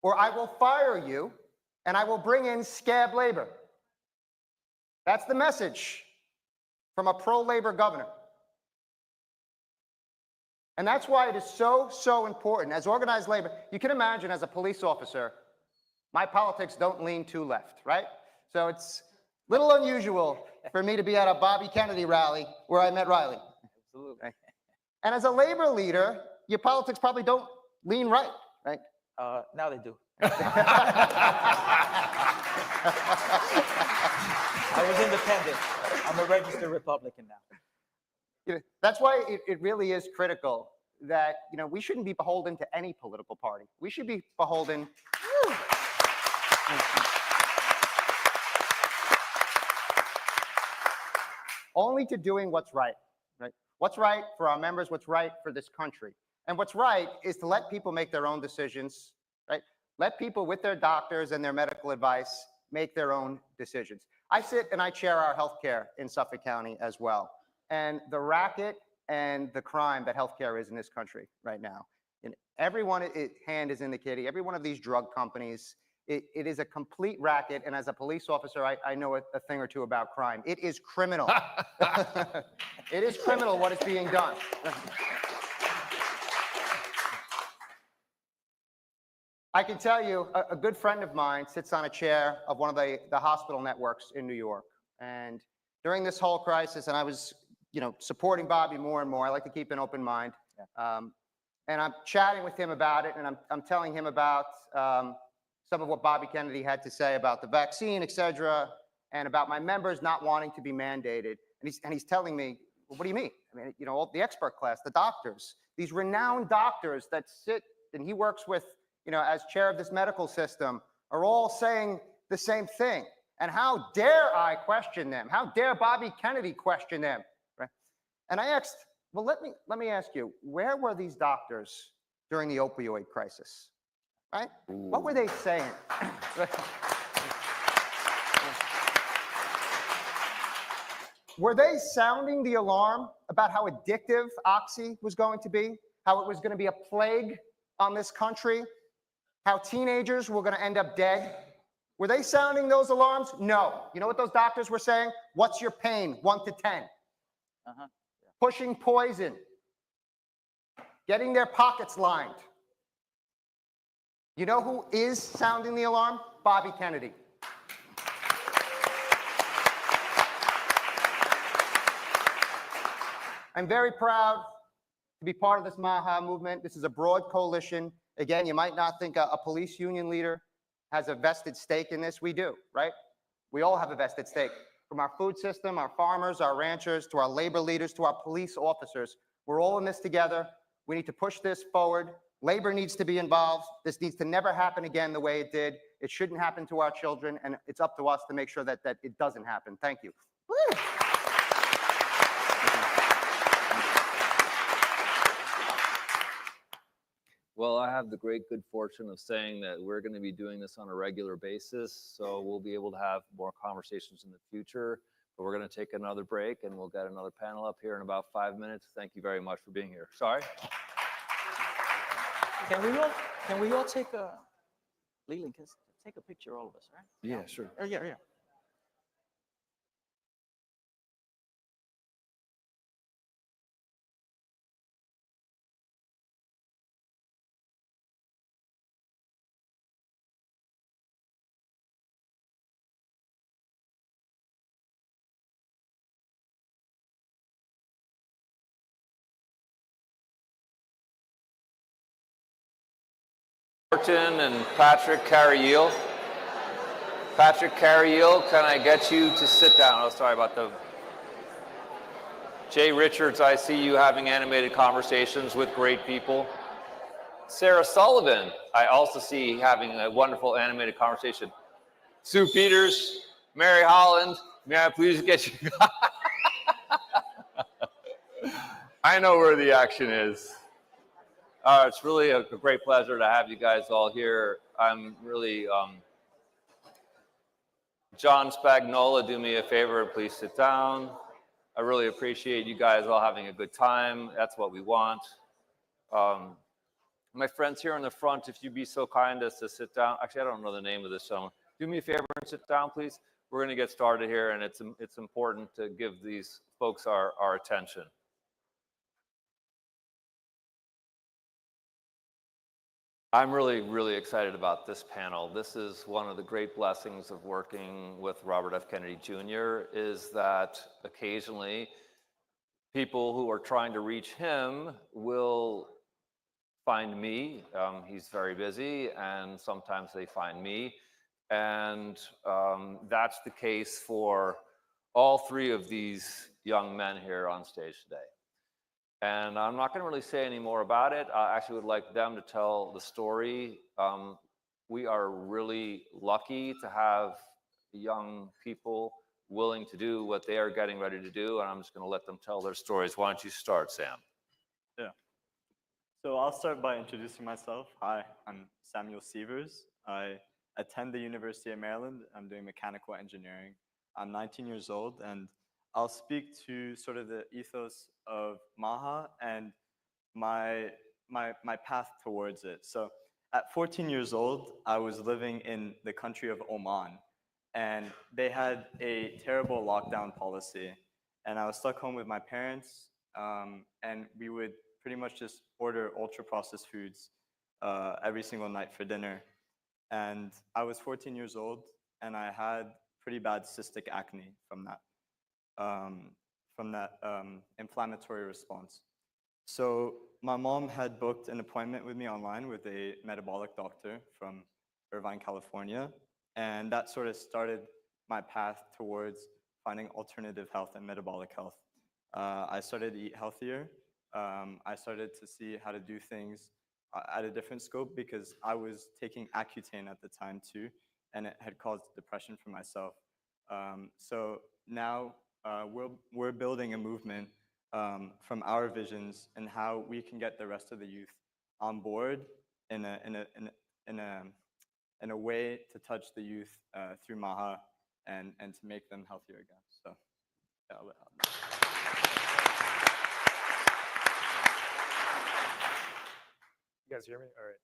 or I will fire you and I will bring in scab labor. That's the message from a pro-labor governor. And that's why it is so important. As organized labor, you can imagine as a police officer, my politics don't lean too left, right? So it's a little unusual for me to be at a Bobby Kennedy rally where I met Riley. Absolutely. And as a labor leader, your politics probably don't lean right, right? Now they do. I was independent. I'm a registered Republican now. You know, that's why it really is critical that, you know, we shouldn't be beholden to any political party. We should be beholden only to doing what's right, right? What's right for our members, what's right for this country. And what's right is to let people make their own decisions, right? Let people with their doctors and their medical advice make their own decisions. I sit and I chair our healthcare in Suffolk County as well. And the racket and the crime that healthcare is in this country right now, and everyone hand is in the kitty, every one of these drug companies, it is a complete racket. And as a police officer, I know a thing or two about crime. It is criminal. It is criminal what is being done. I can tell you, a good friend of mine sits on a chair of one of the hospital networks in New York. And during this whole crisis, and I was, supporting Bobby more and more. I like to keep an open mind. And I'm chatting with him about it, and I'm telling him about some of what Bobby Kennedy had to say about the vaccine, et cetera, and about my members not wanting to be mandated. And he's telling me, well, what do you mean? I mean, all the expert class, the doctors, these renowned doctors that sit, and he works with, as chair of this medical system, are all saying the same thing. And how dare I question them? How dare Bobby Kennedy question them? Right? And I asked, well, let me ask you, where were these doctors during the opioid crisis? Right? Ooh. What were they saying? Were they sounding the alarm about how addictive Oxy was going to be? How it was going to be a plague on this country? How teenagers were going to end up dead? Were they sounding those alarms? No. You know what those doctors were saying? What's your pain? 1 to 10. Yeah. Pushing poison. Getting their pockets lined. You know who is sounding the alarm? Bobby Kennedy. I'm very proud to be part of this MAHA movement. This is a broad coalition. Again, you might not think a police union leader has a vested stake in this. We do, right? We all have a vested stake. From our food system, our farmers, our ranchers, to our labor leaders, to our police officers. We're all in this together. We need to push this forward. Labor needs to be involved. This needs to never happen again the way it did. It shouldn't happen to our children, and it's up to us to make sure that it doesn't happen. Thank you. Woo! Well, I have the great good fortune of saying that we're going to be doing this on a regular basis, so we'll be able to have more conversations in the future. But we're going to take another break, and we'll get another panel up here in about 5 minutes. Thank you very much for being here. Sorry. Can we all take a, Leland, can take a picture, all of us, right? Yeah, sure. Yeah. Horton and Patrick Carriel. Patrick Carriel, can I get you to sit down? Oh, sorry about the... Jay Richards, I see you having animated conversations with great people. Sarah Sullivan, I also see having a wonderful animated conversation. Sue Peters, Mary Holland, may I please get you... I know where the action is. It's really a great pleasure to have you guys all here. I'm really, John Spagnola, do me a favor and please sit down. I really appreciate you guys all having a good time. That's what we want. My friends here in the front, if you'd be so kind as to sit down. Actually, I don't know the name of this gentleman. Do me a favor and sit down, please. We're going to get started here, and it's important to give these folks our attention. I'm really, really excited about this panel. This is one of the great blessings of working with Robert F. Kennedy Jr. is that occasionally people who are trying to reach him will find me. He's very busy, and sometimes they find me. And that's the case for all three of these young men here on stage today. And I'm not going to really say any more about it. I actually would like them to tell the story. We are really lucky to have young people willing to do what they are getting ready to do, and I'm just going to let them tell their stories. Why don't you start, Sam? Yeah. So I'll start by introducing myself. Hi, I'm Samuel Sievers. I attend the University of Maryland. I'm doing mechanical engineering. I'm 19 years old, and I'll speak to sort of the ethos of MAHA and my path towards it. So at 14 years old, I was living in the country of Oman, and they had a terrible lockdown policy. And I was stuck home with my parents, and we would pretty much just order ultra processed foods every single night for dinner. And I was 14 years old, and I had pretty bad cystic acne from that inflammatory response. So my mom had booked an appointment with me online with a metabolic doctor from Irvine, California, and that sort of started my path towards finding alternative health and metabolic health. I started to eat healthier. I started to see how to do things at a different scope because I was taking Accutane at the time too, and it had caused depression for myself. So now we're building a movement from our visions and how we can get the rest of the youth on board in a way to touch the youth through MAHA and to make them healthier again. So yeah, You guys hear me? All right.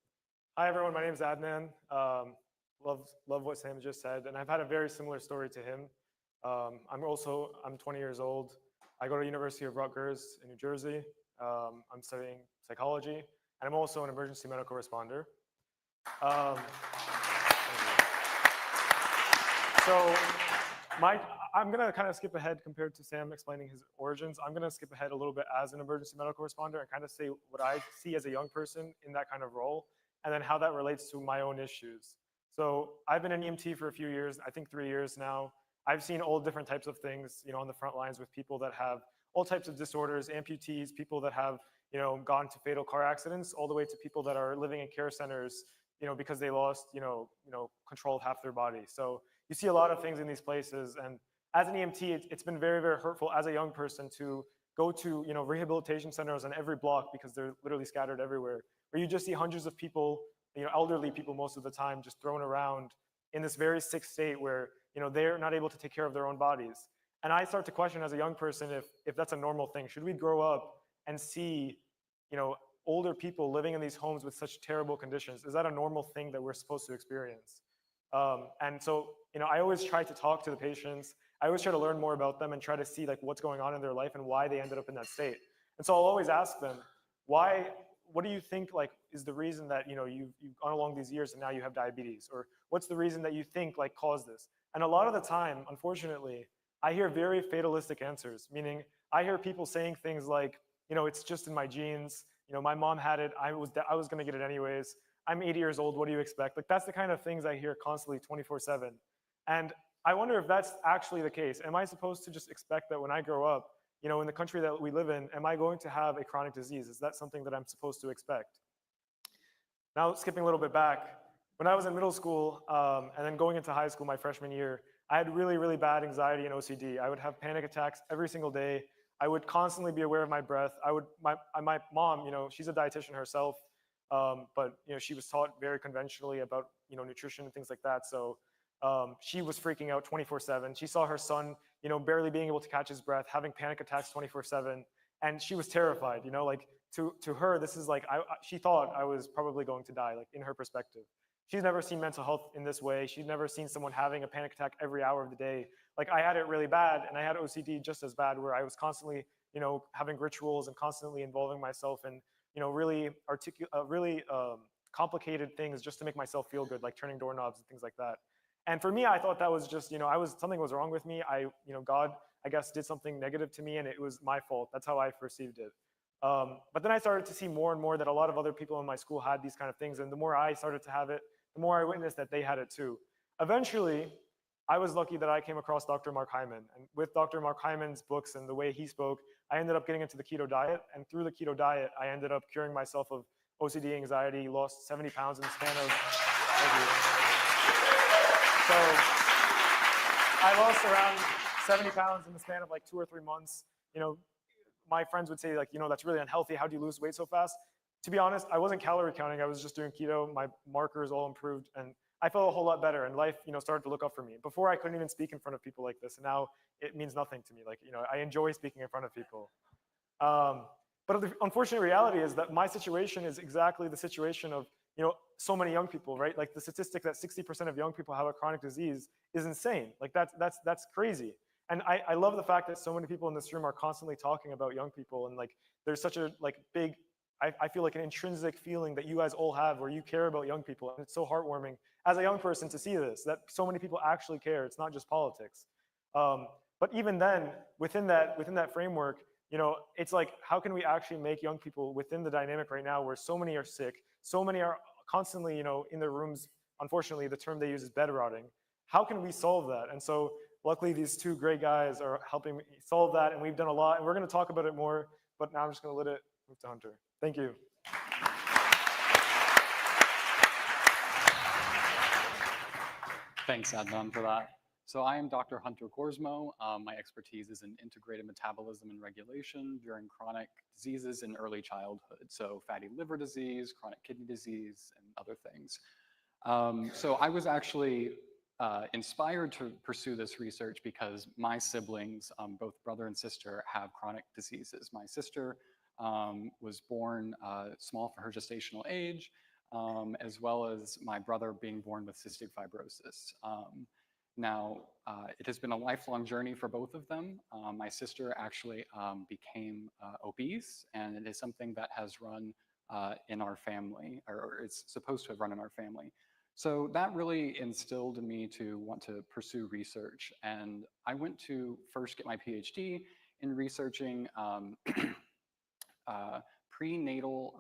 Hi, everyone. My name is Adnan. Love what Sam just said, and I've had a very similar story to him. I'm 20 years old. I go to the University of Rutgers in New Jersey. I'm studying psychology, and I'm also an emergency medical responder. So I'm going to kind of skip ahead compared to Sam explaining his origins. I'm going to skip ahead a little bit as an emergency medical responder and kind of say what I see as a young person in that kind of role, and then how that relates to my own issues. So I've been an EMT for a few years, I think 3 years now. I've seen all different types of things, on the front lines with people that have all types of disorders, amputees, people that have, gone to fatal car accidents, all the way to people that are living in care centers, because they lost, control of half their body. So you see a lot of things in these places. And as an EMT, it's been very, very hurtful as a young person to go to, rehabilitation centers on every block because they're literally scattered everywhere, where you just see hundreds of people, elderly people most of the time, just thrown around in this very sick state where, they're not able to take care of their own bodies. And I start to question as a young person if that's a normal thing. Should we grow up and see, older people living in these homes with such terrible conditions? Is that a normal thing that we're supposed to experience? And so, I always try to talk to the patients. I always try to learn more about them and try to see what's going on in their life and why they ended up in that state. And so I'll always ask them, what do you think is the reason that you've gone along these years and now you have diabetes? Or what's the reason that you think caused this? And a lot of the time, unfortunately, I hear very fatalistic answers, meaning I hear people saying things like, it's just in my genes. My mom had it. I was going to get it anyways. I'm 80 years old. What do you expect? That's the kind of things I hear constantly 24/7. And I wonder if that's actually the case. Am I supposed to just expect that when I grow up, in the country that we live in, am I going to have a chronic disease? Is that something that I'm supposed to expect? Now, skipping a little bit back, when I was in middle school and then going into high school my freshman year, I had really, really bad anxiety and OCD. I would have panic attacks every single day. I would constantly be aware of my breath. My mom, she's a dietitian herself, but she was taught very conventionally about nutrition and things like that. So she was freaking out 24/7. She saw her son, barely being able to catch his breath, having panic attacks 24/7, and she was terrified. To her, this is she thought I was probably going to die, in her perspective. She's never seen mental health in this way. She's never seen someone having a panic attack every hour of the day. I had it really bad, and I had OCD just as bad, where I was constantly, having rituals and constantly involving myself in, really complicated things just to make myself feel good, like turning doorknobs and things like that. And for me, I thought that was just, something was wrong with me. God, I guess, did something negative to me, and it was my fault. That's how I perceived it. But then I started to see more and more that a lot of other people in my school had these kind of things, and the more I started to have it, the more I witnessed that they had it too. Eventually, I was lucky that I came across Dr. Mark Hyman. And with Dr. Mark Hyman's books and the way he spoke, I ended up getting into the keto diet. And through the keto diet, I ended up curing myself of OCD, anxiety, lost 70 pounds in the span of, so I lost around 70 pounds in the span of 2 or 3 months. My friends would say that's really unhealthy. How do you lose weight so fast? to be honest, I wasn't calorie counting. I was just doing keto. My markers all improved, and I felt a whole lot better. And life, started to look up for me. Before, I couldn't even speak in front of people like this, and now it means nothing to me. Like, I enjoy speaking in front of people. But the unfortunate reality is that my situation is exactly the situation of so many young people, right? Like the statistic that 60% of young people have a chronic disease is insane. Like that's crazy. And I love the fact that so many people in this room are constantly talking about young people, and like there's such a big, I feel like an intrinsic feeling that you guys all have where you care about young people, and it's so heartwarming as a young person to see this, that so many people actually care. It's not just politics. But even then, within that framework, it's like, how can we actually make young people within the dynamic right now where so many are sick, so many are constantly, in their rooms, unfortunately, the term they use is bed rotting. How can we solve that? And so luckily, these two great guys are helping me solve that, and we've done a lot, and we're gonna talk about it more, but now I'm just gonna let it move to Hunter. Thank you. Thanks, Adnan, for that. So I am Dr. Hunter Korsmo. My expertise is in integrated metabolism and regulation during chronic diseases in early childhood. So fatty liver disease, chronic kidney disease, and other things. So I was actually inspired to pursue this research because my siblings, both brother and sister, have chronic diseases. My sister was born small for her gestational age, as well as my brother being born with cystic fibrosis. Now, it has been a lifelong journey for both of them. My sister actually became obese, and it is something that has run in our family, or it's supposed to have run in our family. So that really instilled in me to want to pursue research. And I went to first get my PhD in researching prenatal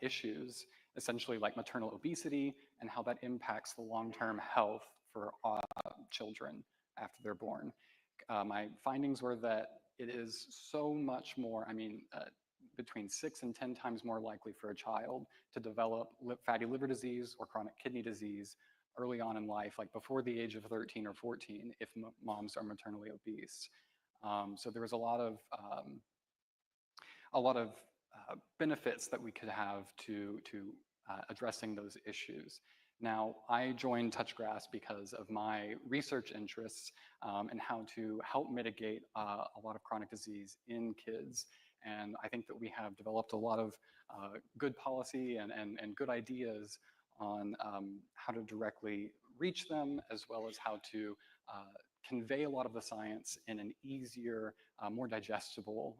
issues, essentially like maternal obesity, and how that impacts the long-term health for children after they're born. My findings were that it is so much more, between 6 and 10 times more likely for a child to develop fatty liver disease or chronic kidney disease early on in life, like before the age of 13 or 14, if moms are maternally obese. So there was a lot of benefits that we could have to addressing those issues. Now, I joined Touchgrass because of my research interests and how to help mitigate a lot of chronic disease in kids. And I think that we have developed a lot of good policy and good ideas on how to directly reach them, as well as how to convey a lot of the science in an easier, more digestible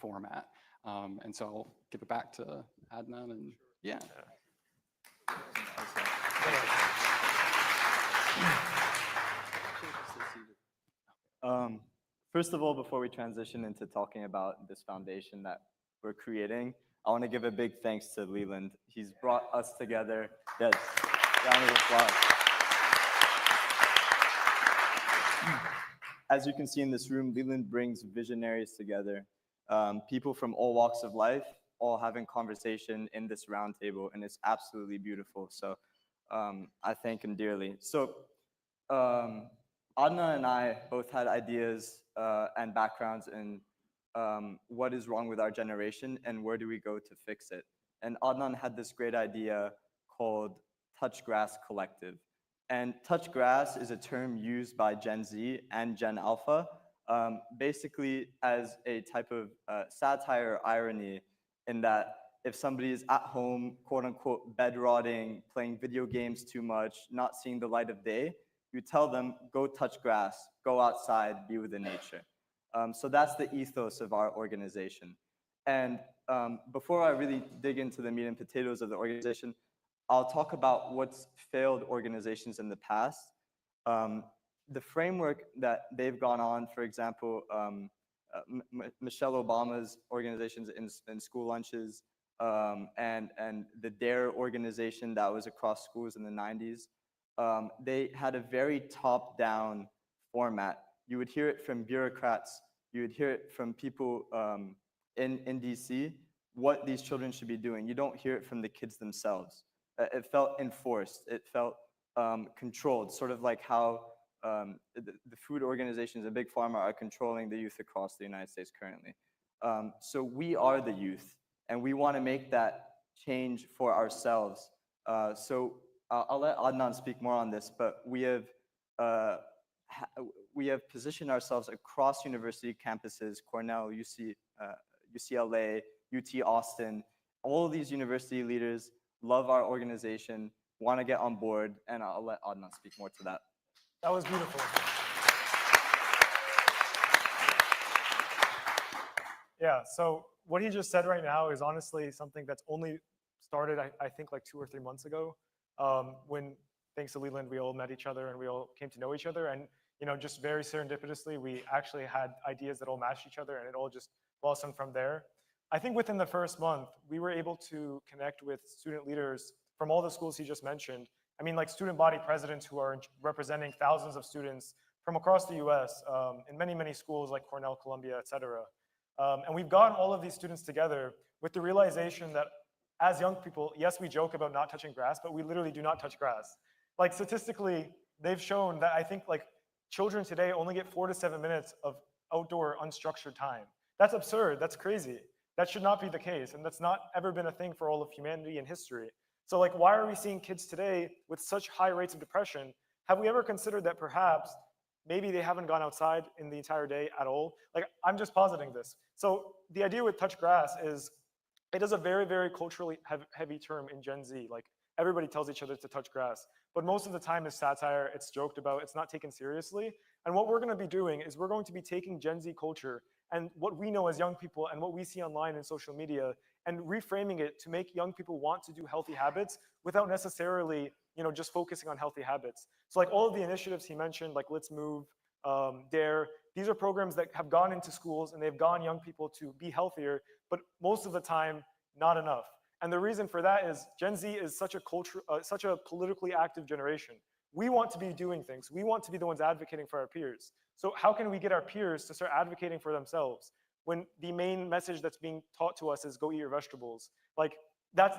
format. And so I'll give it back to Adnan, and yeah. First of all, before we transition into talking about this foundation that we're creating, I want to give a big thanks to Leland. He's brought us together. Yes, round of applause. As you can see in this room, Leland brings visionaries together, people from all walks of life, all having conversation in this roundtable, and it's absolutely beautiful. So I thank him dearly. So Adnan and I both had ideas and backgrounds in what is wrong with our generation and where do we go to fix it. And Adnan had this great idea called Touchgrass Collective. And Touchgrass is a term used by Gen Z and Gen Alpha, basically as a type of satire or irony, in that if somebody is at home, quote unquote, bed rotting, playing video games too much, not seeing the light of day, you tell them, go touch grass, go outside, be with the nature. So that's the ethos of our organization. And before I really dig into the meat and potatoes of the organization, I'll talk about what's failed organizations in the past. The framework that they've gone on, for example, Michelle Obama's organizations in school lunches, and the DARE organization that was across schools in the 90s, they had a very top-down format. You would hear it from bureaucrats, you would hear it from people in DC, what these children should be doing. You don't hear it from the kids themselves. It felt enforced, it felt controlled, sort of like how the food organizations and Big Pharma are controlling the youth across the United States currently. So we are the youth, and we want to make that change for ourselves. I'll let Adnan speak more on this, but uh, we have positioned ourselves across university campuses, Cornell, UCLA, UT Austin. All of these university leaders love our organization, want to get on board, and I'll let Adnan speak more to that. That was beautiful. Yeah, so what he just said right now is honestly something that's only started, I think, like 2 or 3 months ago, when, thanks to Leland, we all met each other and we all came to know each other. And, just very serendipitously, we actually had ideas that all matched each other, and it all just blossomed from there. I think within the first month, we were able to connect with student leaders from all the schools he just mentioned. I mean, like student body presidents who are representing thousands of students from across the US in many, many schools like Cornell, Columbia, et cetera. And we've gotten all of these students together with the realization that as young people, yes, we joke about not touching grass, but we literally do not touch grass. Like statistically, they've shown that I think like children today only get 4 to 7 minutes of outdoor unstructured time. That's absurd, that's crazy. That should not be the case, and that's not ever been a thing for all of humanity and history. So like, why are we seeing kids today with such high rates of depression? Have we ever considered that perhaps maybe they haven't gone outside in the entire day at all? Like, I'm just positing this. So the idea with touch grass is, it is a very, very culturally heavy term in Gen Z. Like, everybody tells each other to touch grass, but most of the time it's satire, it's joked about, it's not taken seriously. And what we're gonna be doing is we're going to be taking Gen Z culture and what we know as young people and what we see online and social media and reframing it to make young people want to do healthy habits without necessarily, just focusing on healthy habits. So like all of the initiatives he mentioned, like Let's Move, DARE, these are programs that have gone into schools and they've gotten young people to be healthier, but most of the time, not enough. And the reason for that is Gen Z is such a politically active generation. We want to be doing things. We want to be the ones advocating for our peers. So how can we get our peers to start advocating for themselves when the main message that's being taught to us is go eat your vegetables? Like that's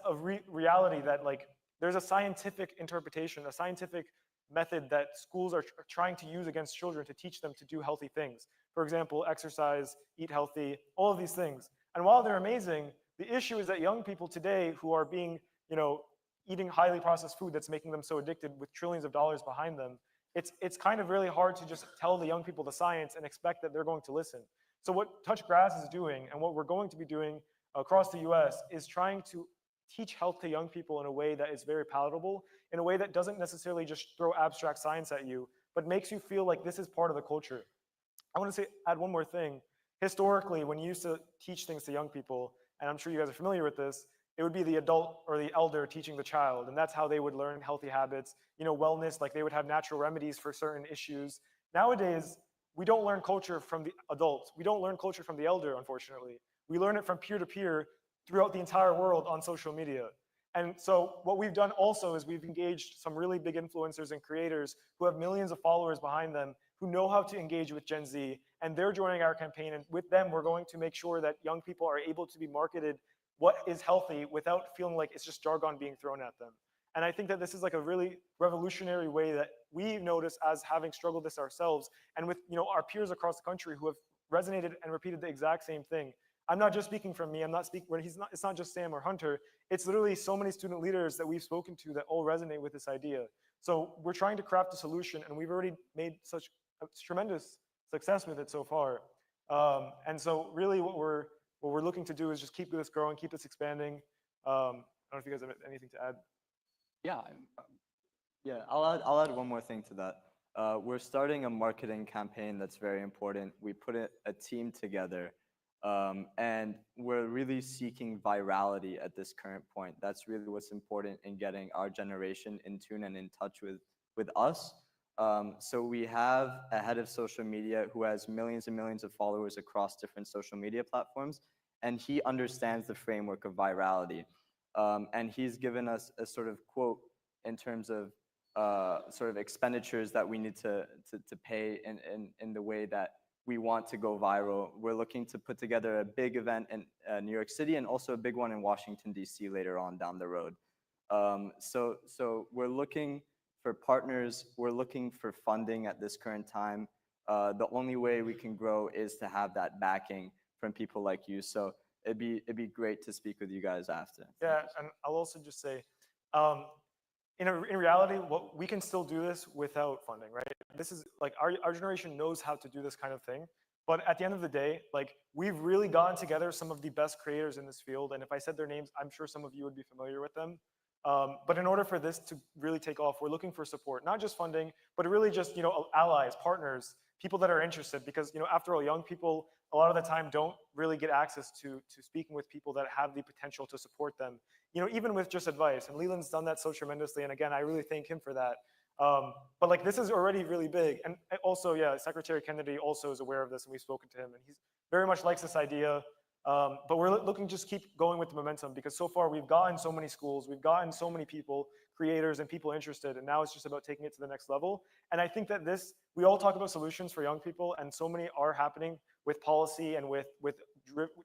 a reality that like there's a scientific interpretation, a scientific method that schools are trying to use against children to teach them to do healthy things. For example, exercise, eat healthy, all of these things. And while they're amazing, the issue is that young people today who are being, eating highly processed food that's making them so addicted with trillions of dollars behind them, it's kind of really hard to just tell the young people the science and expect that they're going to listen. So what Touch Grass is doing and what we're going to be doing across the US is trying to teach health to young people in a way that is very palatable, in a way that doesn't necessarily just throw abstract science at you, but makes you feel like this is part of the culture. I want to add one more thing. Historically, when you used to teach things to young people, and I'm sure you guys are familiar with this, it would be the adult or the elder teaching the child, and that's how they would learn healthy habits, wellness, like they would have natural remedies for certain issues. Nowadays, we don't learn culture from the adults. We don't learn culture from the elder, unfortunately. We learn it from peer to peer throughout the entire world on social media. And so what we've done also is we've engaged some really big influencers and creators who have millions of followers behind them who know how to engage with Gen Z, and they're joining our campaign. And with them, we're going to make sure that young people are able to be marketed what is healthy without feeling like it's just jargon being thrown at them. And I think that this is like a really revolutionary way that we notice as having struggled this ourselves, and with our peers across the country who have resonated and repeated the exact same thing. I'm not just speaking from me. I'm not speaking. It's not just Sam or Hunter. It's literally so many student leaders that we've spoken to that all resonate with this idea. So we're trying to craft a solution, and we've already made such a tremendous success with it so far. And so really, what we're looking to do is just keep this growing, keep this expanding. I don't know if you guys have anything to add. Yeah, I'll add one more thing to that. We're starting a marketing campaign that's very important. We put a team together, and we're really seeking virality at this current point. That's really what's important in getting our generation in tune and in touch with us. So we have a head of social media who has millions and millions of followers across different social media platforms, and he understands the framework of virality. And he's given us a sort of quote in terms of sort of expenditures that we need to pay in the way that we want to go viral. We're looking to put together a big event in New York City and also a big one in Washington, D.C. later on down the road. So we're looking for partners. We're looking for funding at this current time. The only way we can grow is to have that backing from people like you. So it'd be great to speak with you guys after. Yeah, and I'll also just say, in reality, what we can still do this without funding, right? This is like our generation knows how to do this kind of thing. But at the end of the day, like we've really gotten together some of the best creators in this field. And if I said their names, I'm sure some of you would be familiar with them. But in order for this to really take off, we're looking for support, not just funding, but really just, allies, partners, people that are interested. Because, after all, young people, a lot of the time don't really get access to speaking with people that have the potential to support them, even with just advice. And Leland's done that so tremendously. And again, I really thank him for that. But like, this is already really big. And also, yeah, Secretary Kennedy also is aware of this, and we've spoken to him, and he's very much likes this idea. But we're looking to just keep going with the momentum, because so far we've gotten so many schools, we've gotten so many people, creators and people interested, and now it's just about taking it to the next level. And I think that we all talk about solutions for young people, and so many are happening with policy and with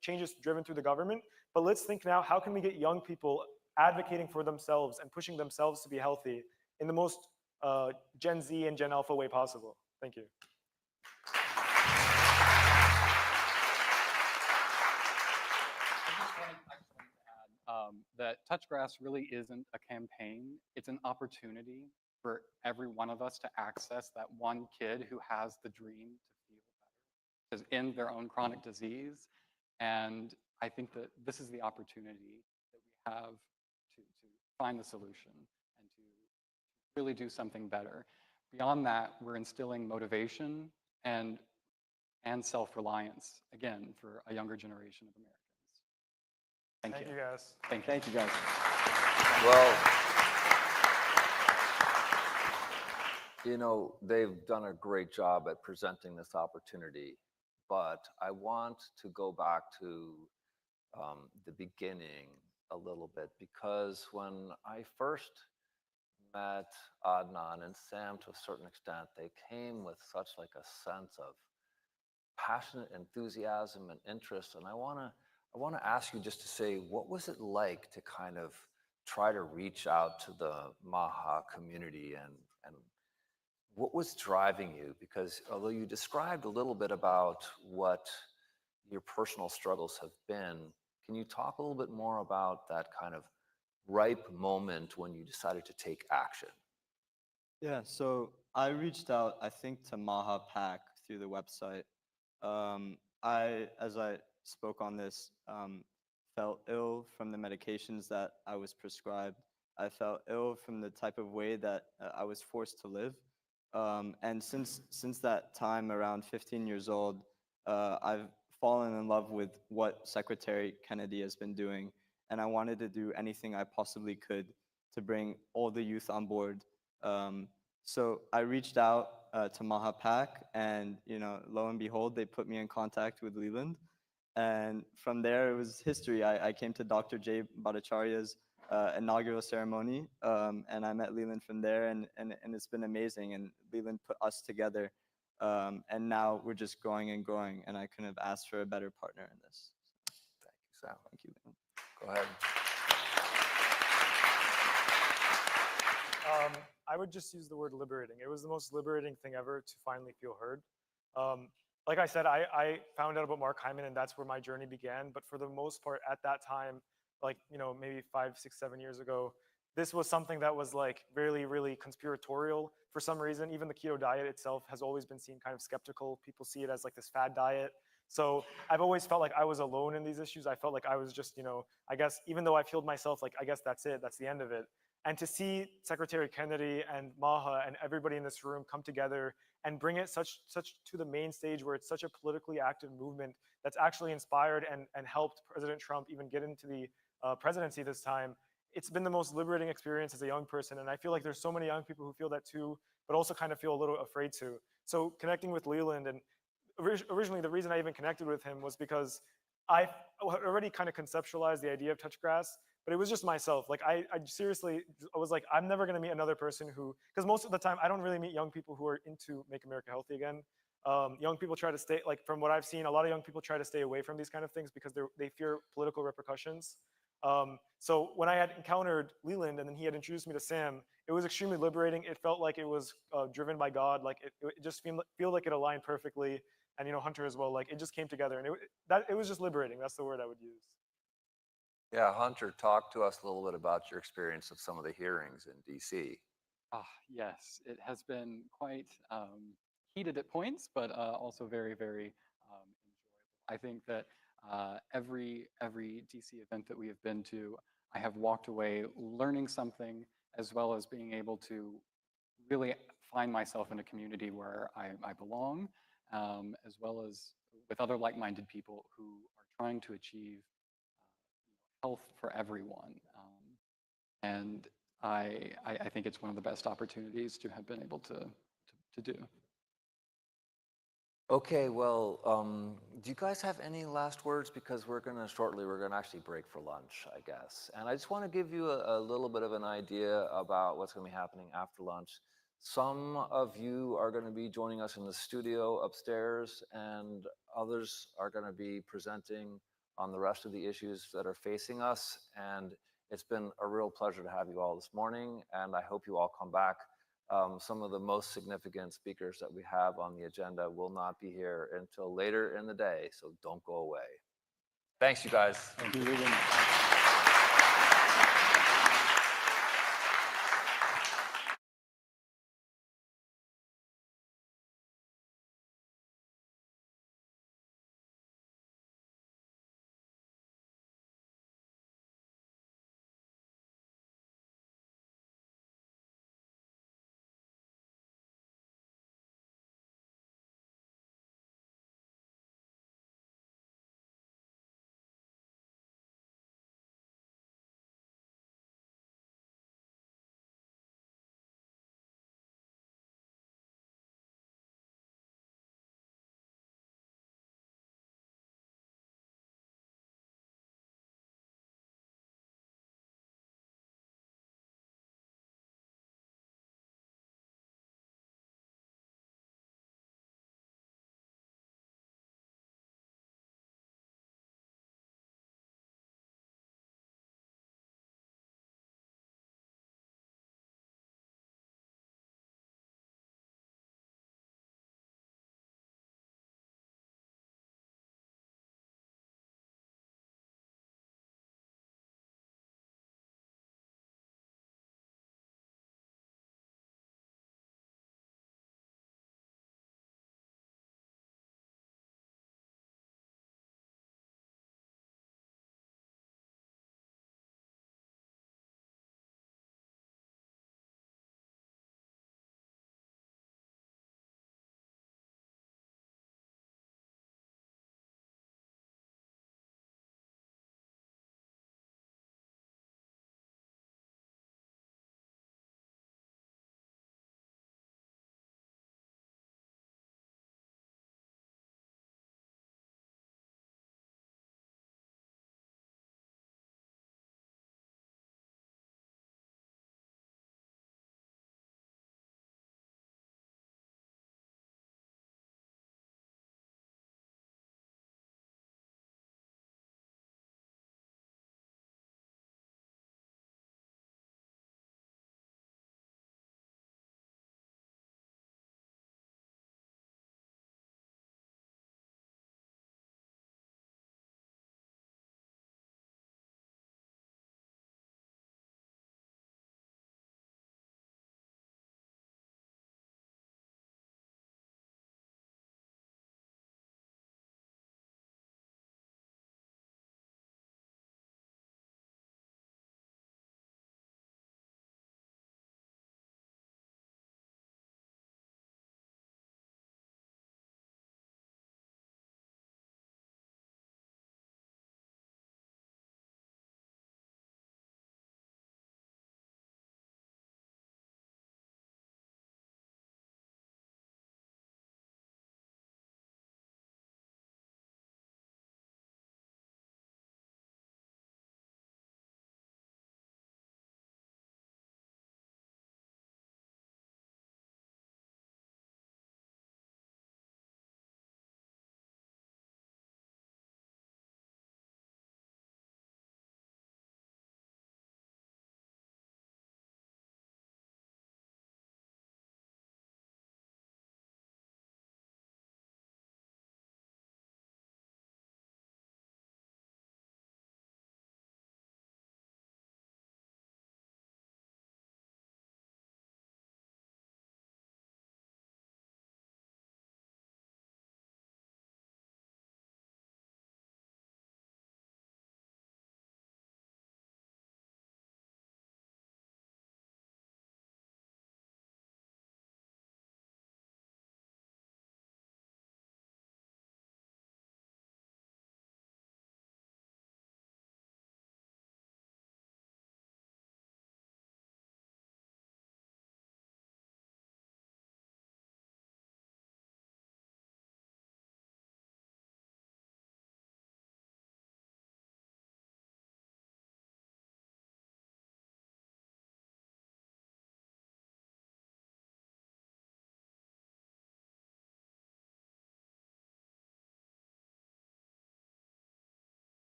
changes driven through the government. But let's think now, how can we get young people advocating for themselves and pushing themselves to be healthy in the most Gen Z and Gen Alpha way possible? Thank you. That Touch Grass really isn't a campaign. It's an opportunity for every one of us to access that one kid who has the dream to feel better, to end their own chronic disease. And I think that this is the opportunity that we have to find the solution and to really do something better. Beyond that, we're instilling motivation and self-reliance, again, for a younger generation of Americans. Thank you. You guys. Thank you guys. Well, they've done a great job at presenting this opportunity, but I want to go back to the beginning a little bit, because when I first met Adnan and Sam, to a certain extent, they came with such like a sense of passionate enthusiasm and interest. And I want to ask you just to say, what was it like to kind of try to reach out to the MAHA community, and what was driving you? Because although you described a little bit about what your personal struggles have been, can you talk a little bit more about that kind of ripe moment when you decided to take action? Yeah, so I reached out, I think, to MAHA PAC through the website. As I spoke on this, felt ill from the medications that I was prescribed. I felt ill from the type of way that I was forced to live. And since that time, around 15 years old, I've fallen in love with what Secretary Kennedy has been doing. And I wanted to do anything I possibly could to bring all the youth on board. So I reached out to MAHA PAC, and lo and behold, they put me in contact with Leland. And from there, it was history. I came to Dr. Jay Bhattacharya's inaugural ceremony, and I met Leland from there, and it's been amazing. And Leland put us together, and now we're just growing and growing, and I couldn't have asked for a better partner in this. Thank you, Sam. Thank you, Leland. Go ahead. I would just use the word liberating. It was the most liberating thing ever to finally feel heard. Like I said, I found out about Mark Hyman, and that's where my journey began. But for the most part, at that time, like, maybe 5, 6, 7 years ago, this was something that was like really, really conspiratorial for some reason. Even the keto diet itself has always been seen kind of skeptical. People see it as like this fad diet. So I've always felt like I was alone in these issues. I felt like I was just, I guess, even though I've healed myself, like, I guess that's it. That's the end of it. And to see Secretary Kennedy and MAHA and everybody in this room come together and bring it such to the main stage, where it's such a politically active movement that's actually inspired and helped President Trump even get into the presidency this time, it's been the most liberating experience as a young person. And I feel like there's so many young people who feel that too, but also kind of feel a little afraid to. So connecting with Leland, and originally the reason I even connected with him was because I already kind of conceptualized the idea of touch grass, but it was just myself. Like I seriously, I was like, I'm never gonna meet another person who, because most of the time I don't really meet young people who are into Make America Healthy Again. Young people try to stay, like from what I've seen, a lot of young people try to stay away from these kind of things because they fear political repercussions. So when I had encountered Leland and then he had introduced me to Sam, it was extremely liberating. It felt like it was driven by God. Like it just feel like it aligned perfectly. And you know, Hunter as well. Like it just came together, and it was just liberating. That's the word I would use. Yeah, Hunter, talk to us a little bit about your experience of some of the hearings in DC. Yes, it has been quite heated at points, but also very, very enjoyable. I think that every DC event that we have been to, I have walked away learning something, as well as being able to really find myself in a community where I belong, as well as with other like-minded people who are trying to achieve health for everyone. And I think it's one of the best opportunities to have been able to do. Okay, well, do you guys have any last words? Because we're gonna actually break for lunch, I guess. And I just want to give you a little bit of an idea about what's gonna be happening after lunch. Some of you are gonna be joining us in the studio upstairs, and others are gonna be presenting on the rest of the issues that are facing us. And it's been a real pleasure to have you all this morning, and I hope you all come back. Some of the most significant speakers that we have on the agenda will not be here until later in the day, so don't go away. Thanks, you guys. Thank you very much.